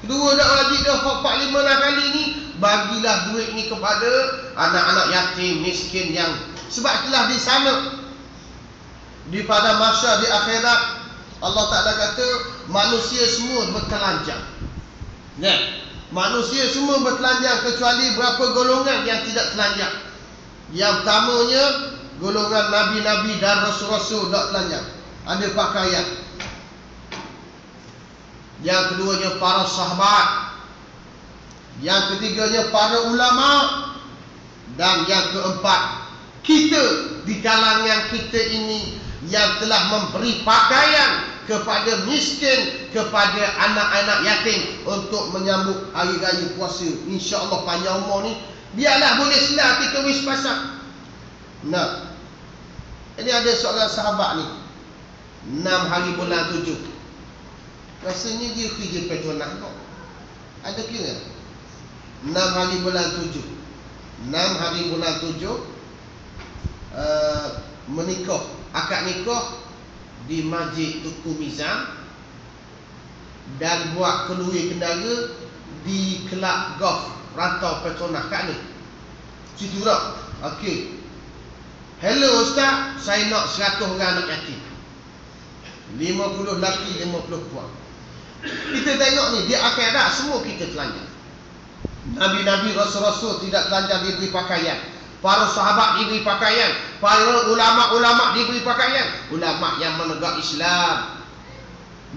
A: kedua dah wajib dah, 4, 5 lah kali ni. Bagilah duit ni kepada anak-anak yatim miskin yang, sebab itulah di sana di pada mahsyar di akhirat Allah Ta'ala kata manusia semua bertelanjang. Manusia semua bertelanjang kecuali berapa golongan yang tidak telanjang. Yang pertamanya golongan nabi-nabi dan rasul-rasul tak telanjang, ada pakaian. Yang keduanya para sahabat. Yang ketiganya para ulama. Dan yang keempat, kita di kalangan kita ini yang telah memberi pakaian kepada miskin, kepada anak-anak yatim untuk menyambut hari raya puasa. InsyaAllah panjang umur ni, biarlah boleh silah kita wis pasang. Ini ada seorang sahabat ni 6 hari bulan 7. Rasanya dia kerja Petronas kok. Ada kira 6 hari bulan 7. 6 hari bulan 7 menikah, akad nikah di Masjid Tuku Mizam, dan buat kenduri kendara di kelab golf Rantau Petronas kat ni. Situ dah. Okey. Hello Ustaz, saya nak 100 orang anak yatim. 50 lelaki, 50 perempuan. Kita tengok ni, di akhirat semua kita telanjang. Nabi-nabi, rasul-rasul tidak telanjang, diberi pakaian. Para sahabat diberi pakaian. Para ulama-ulama diberi pakaian. Ulama yang menegak Islam,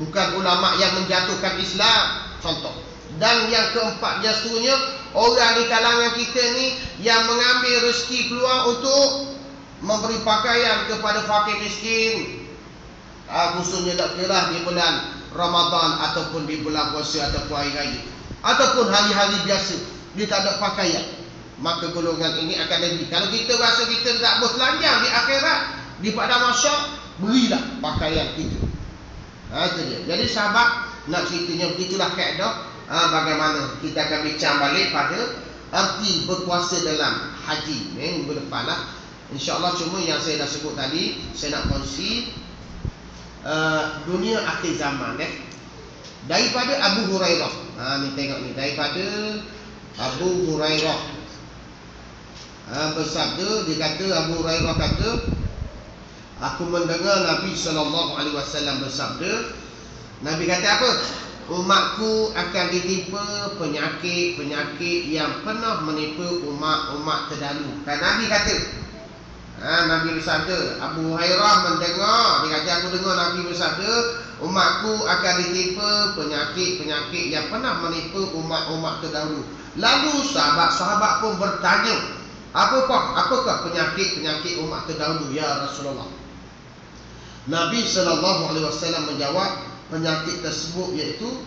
A: bukan ulama yang menjatuhkan Islam. Contoh. Dan yang keempat, yang seterusnya, orang di kalangan kita ni yang mengambil rezeki peluang untuk memberi pakaian kepada fakir miskin. Khususnya tak kira di bulan Ramadan ataupun di bulan puasa ataupun hari raya ataupun hari-hari biasa, dia tak ada pakaian, maka golongan ini akan lebih. Kalau kita rasa kita tak bertelanjang di akhirat, Di pada masa berilah pakaian itu. Itu dia. Jadi sahabat, nak ceritanya begitulah kaedah. Bagaimana kita akan bincang balik pada arti berpuasa dalam haji minggu depan lah. InsyaAllah. Cuma yang saya dah sebut tadi, saya nak kongsi dunia akhir zaman daripada Abu Hurairah. Ni tengok ni, daripada Abu Hurairah bersabda. Dia kata, Abu Hurairah kata, aku mendengar Nabi SAW bersabda. Nabi kata apa? Umatku akan ditimpa penyakit-penyakit yang pernah menipu umat-umat terdahulu. Kan Nabi kata, Nabi bersabda. Abu Hurairah mendengar, dia kata aku dengar Nabi bersabda, umatku akan ditimpa penyakit-penyakit yang pernah menipu umat-umat terdahulu. Lalu sahabat-sahabat pun bertanya, apakah penyakit-penyakit umat terdahulu ya Rasulullah? Nabi SAW menjawab, penyakit tersebut iaitu,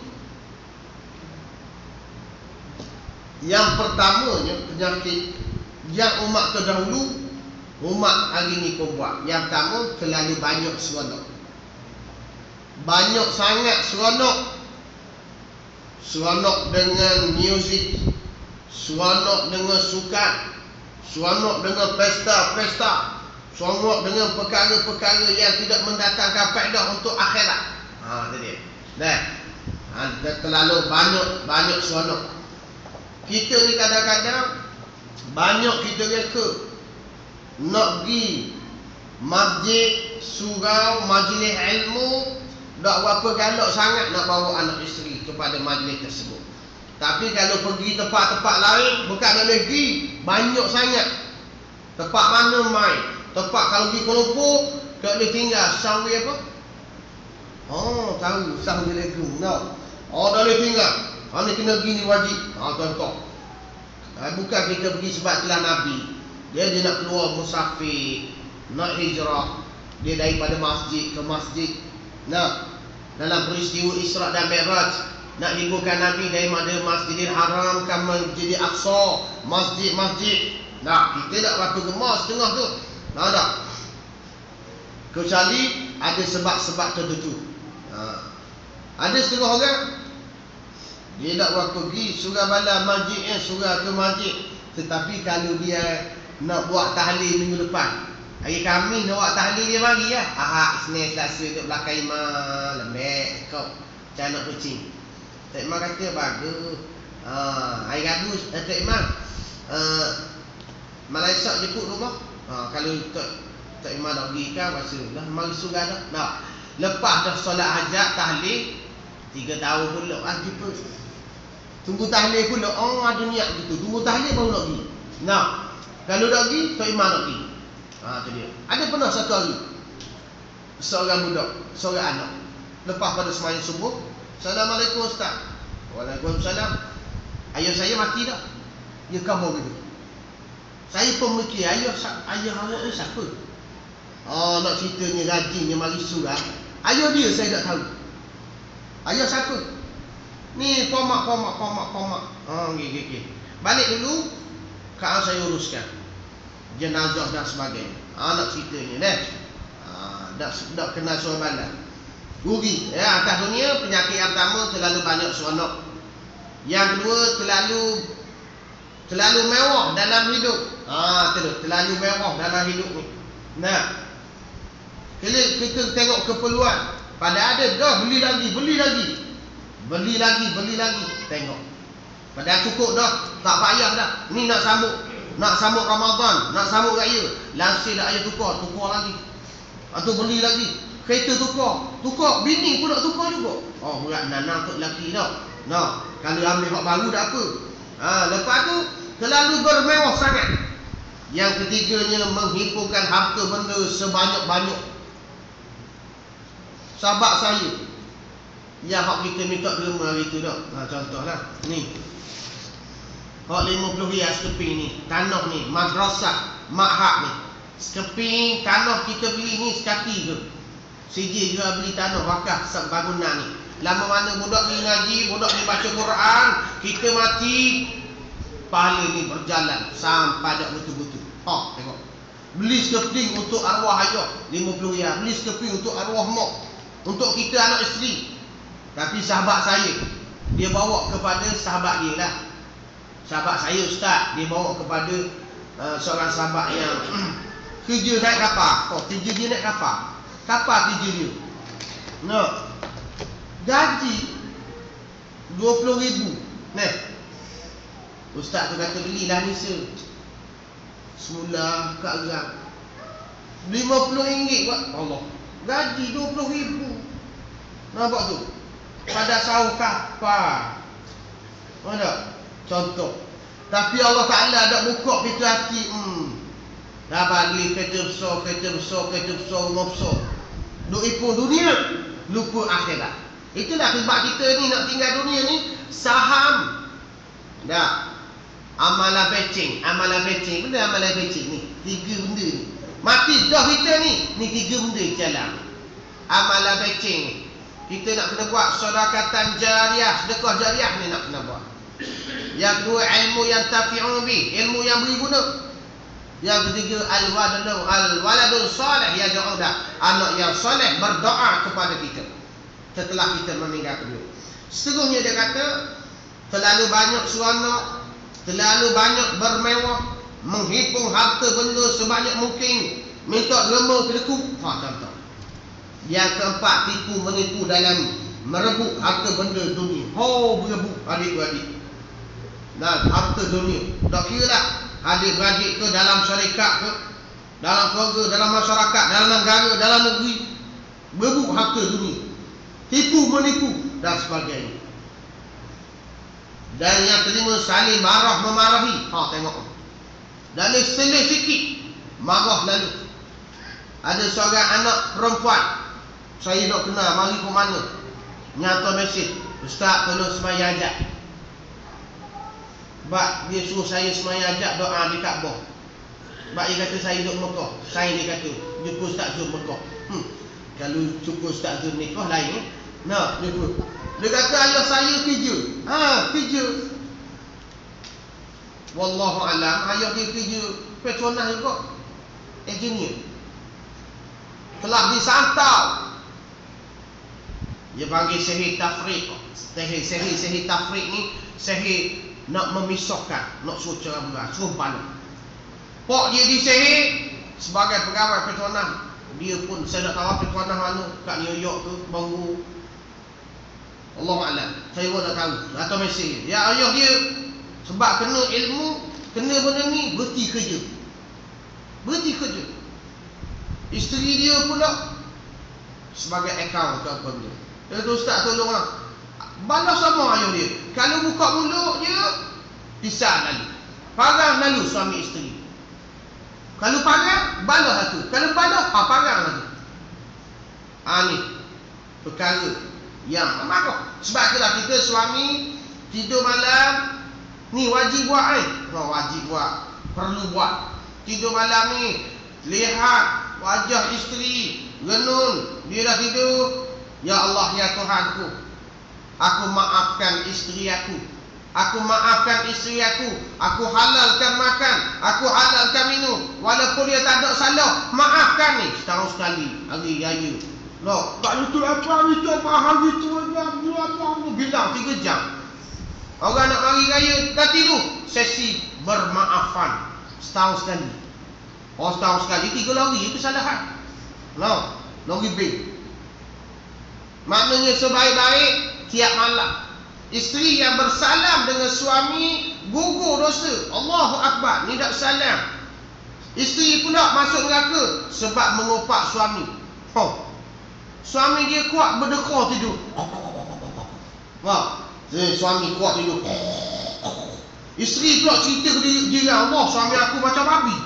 A: yang pertamanya penyakit yang umat terdahulu, umat hari ni pun buat. Yang pertama, terlalu banyak seronok. Banyak sangat seronok. Seronok dengan muzik, seronok dengan sukan, seronok dengan pesta-pesta, seronok dengan perkara-perkara yang tidak mendatangkan faedah untuk akhirat. Itu dia. Terlalu banyak seronok. Kita ni kadang-kadang banyak kita reka nak pergi masjid, surau, majlis ilmu, tak berapa galak sangat nak bawa anak isteri kepada majlis tersebut. Tapi kalau pergi tempat-tempat lain, bukan nak pergi, banyak sangat. Tempat mana main? Tempat kalau pergi Kuala Lumpur, tak boleh tinggal sawi apa? Tahu sawi legung. Tak boleh tinggal. Ni kena pergi ni wajib. Contoh. Bukan kita pergi sebab telah Nabi. Dia nak keluar musafir, nak hijrah. Dia daripada masjid ke masjid. Dalam peristiwa Isra dan Mi'raj, nak liburkan Nabi daripada Masjidil Haram ke Masjidil Aqsa, masjid-masjid. Kita tak berapa gemas setengah tu. Tak. Kecuali ada sebab-sebab tertentu. Ada setengah orang, dia tak berapa pergi surah bala masjid, surah ke masjid. Tetapi kalau dia nak buat tahlil minggu depan, hari Khamis nak buat tahlil, dia mari lah. Ahad, Isnin, Selasa duduk belakang imam. Lembek kau macam nak kucing. Tok Imam kata bagus. Hari Rabu Tok Imam Malaysia jemput rumah. Kalau Tok Imam nak pergi kan, masa dah mari surah dah. Lepas dah solat hajat tahlil 3 tahun pula jumpa. Tunggu tahlil pula. Ada niat gitu. Tunggu tahlil baru nak pergi. Kalau nak pergi, Tok Imam nak pergi. Tu dia. Ada pernah satu hari, seorang budak, seorang anak, lepas pada sembahyang subuh, Assalamualaikum Ustaz. Waalaikumsalam. Ayah saya mati dah. Dia kabur gitu. Saya pun mikir, ayah awak ni siapa? Nak ceritanya rajinnya mari surah. Ayah dia saya tak tahu. Ayah siapa? Ni pomak. Gigi. Balik dulu, kau saya uruskan jenazah dan sebagainya. Nak ceritanya tak kena suruh bandar. Rugi. Atas dunia, penyakit yang pertama, terlalu banyak seronok. Yang kedua, terlalu mewah dalam hidup. Terlalu mewah dalam hidup ni. Kita tengok keperluan. Pada ada dah beli lagi. Tengok. Padahal cukup dah, tak payah dah. Ni nak sambut Ramadan, nak sambut raya, langsir dah ayah tukar lagi. Atau beli lagi. Kereta tukar, bini pun nak tukar juga. Berat nanang untuk lelaki tau. Kalau ambil hak baru dah apa. Lepas tu terlalu bermewah sangat. Yang ketiganya, menghimpunkan harta benda sebanyak-banyak. Sahabat saya yang hak kita minta derma hari tu dah. Contohlah ni, hak 50 rias keping ni, tanah ni, madrasah, makhab ni, sekeping tanah kita beli ni sekaki ke. Siji juga beli tanah wakaf bangunan ni. Lama mana budak ni ngaji, budak ni baca Quran, kita mati, pahala ni berjalan sampai dah betul-betul. Tengok. Beli skeping untuk arwah ayah 50 riyal. Beli skeping untuk arwah mak, untuk kita anak isteri. Tapi sahabat saya, dia bawa kepada sahabat dia lah. Sahabat saya ustaz, dia bawa kepada seorang sahabat yang kerja naik kapal. Oh, kerja dia naik kapal. Kapal kerja dia. No. Gaji 20,000. Nah, ustaz tu kata belilah Nisa. Semula kat geram RM50 buat Allah. Gaji 20,000. Nampak tu? Pada sahur kapal. Mana? Contoh. Tapi Allah Ta'ala ada buka pintu hati. Dah balik kerja besar, rumah besar. Duk ipun dunia, lupa akhirat. Itulah sebab kita ni nak tinggal dunia ni saham. Dah. Amalan becing. Benda amalan becing ni 3 benda ni. Mati dah kita ni 3 benda jalan. Amalan becing ni. Kita nak kena buat sedekatan jariah, sedekah jariah ni nak kena buat. Yang kedua, ilmu yang tafi'un bi, ilmu yang beri guna. Yang ketiga, al-waladun salih yad'u dah, anak yang soleh berdoa kepada kita setelah kita meninggal dunia. Seterusnya dia kata, terlalu banyak seronok, terlalu banyak bermewah, menghimpun harta benda sebanyak mungkin, minta derma kedekut. Contoh. Yang keempat, tipu menipu dalam merebut harta benda dunia. Berebut adik-beradik dan harta dunia. Tak kira lah adik-beradik ke, dalam syarikat ke, dalam keluarga, dalam masyarakat, dalam negara, dalam negeri, berebut harta dunia, tipu menipu dan sebagainya. Dan yang kelima, saling marah memarahi. Tengok. Dan seling sikit marah lalu. Ada seorang anak perempuan, saya nak kenal, mari ke mana, nyata mesej, ustaz tolong semaya ajak. Sebab dia suruh saya semaya ajak doa di Kaabah. Sebab dia kata saya duduk Mekah. Saya dia kata jumpa Ustaz Zul Mekah. Kalau jumpa Ustaz Zul nikah lain. Nah, dia kata ayah saya kerja. Kerja. Wallahu alam, ayah dia kerja Petronas juga, engineer. Telah disantau. Dia panggil sihir tafriq. Sihir tafriq ni sihir nak memisahkan, nak suruh cerah belah, suruh panah. Pok dia disihir sebagai pegawai Petronas. Dia pun saya nak tahu Petronas mana, kat New York tu, Bangu. Allah Alam, saya pun tak tahu. Atau mesej ya ayah dia sebab kena ilmu, kena benda ni, berhenti kerja. Isteri dia pula sebagai akaun ke apa benda. Dia kata ustaz tolonglah, balas sama ayah dia. Kalau buka mulut dia, pisah lalu, parang lalu suami isteri. Kalau parang, balas satu. Kalau balas, parang lagi. Ni perkara yang marah. Sebab itulah kita suami tidur malam ni wajib buat wajib buat, perlu buat. Tidur malam ni lihat wajah isteri renun, dia dah tidur. Ya Allah, ya Tuhanku, aku maafkan isteri aku, aku maafkan isteri aku halalkan makan, aku halalkan minum, walaupun dia tak ada salah, maafkan ni. Setahun sekali hari raya. Loh, tak betul apa hari tu bilang 3 jam. Orang nak hari raya dah tidur, sesi bermaafan setahun sekali. Setahun sekali 3 lori itu kesalahan. Lori B. Maknanya sebaik-baik tiap malam isteri yang bersalam dengan suami gugur dosa. Allahu Akbar, ni tak salam. Isteri pula masuk neraka sebab mengopak suami. Suami dia kuat berdekor tidur. Suami kuat tidur. Isteri pula cerita ke jiran, Allah suami aku macam babi.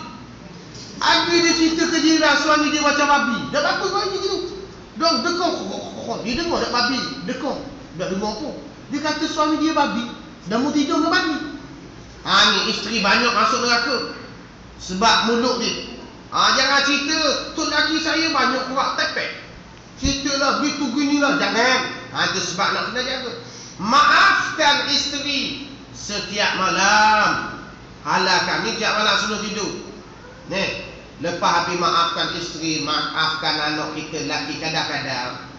A: Ada dia cerita ke jiran, suami dia macam babi. Dah apa babi gitu? Dong dekor. Dia dengar tak babi dekor. Tak dengar apa. Dia kata suami dia babi, dah mau tidur dengan babi. Ni isteri banyak masuk neraka sebab mulut dia. Jangan cerita tu laki saya banyak kuat tepek. Ceritalah begitu ginilah, jangan. Itu sebab nak kena jaga. Maafkan isteri setiap malam. Halalkan ni tiap malam sebelum tidur. Lepas habis maafkan isteri, maafkan anak kita laki. Kadang-kadang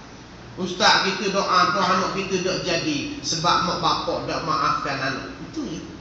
A: ustaz kita doa tu anak kita tak jadi sebab mak bapak tak maafkan anak. Itu ya.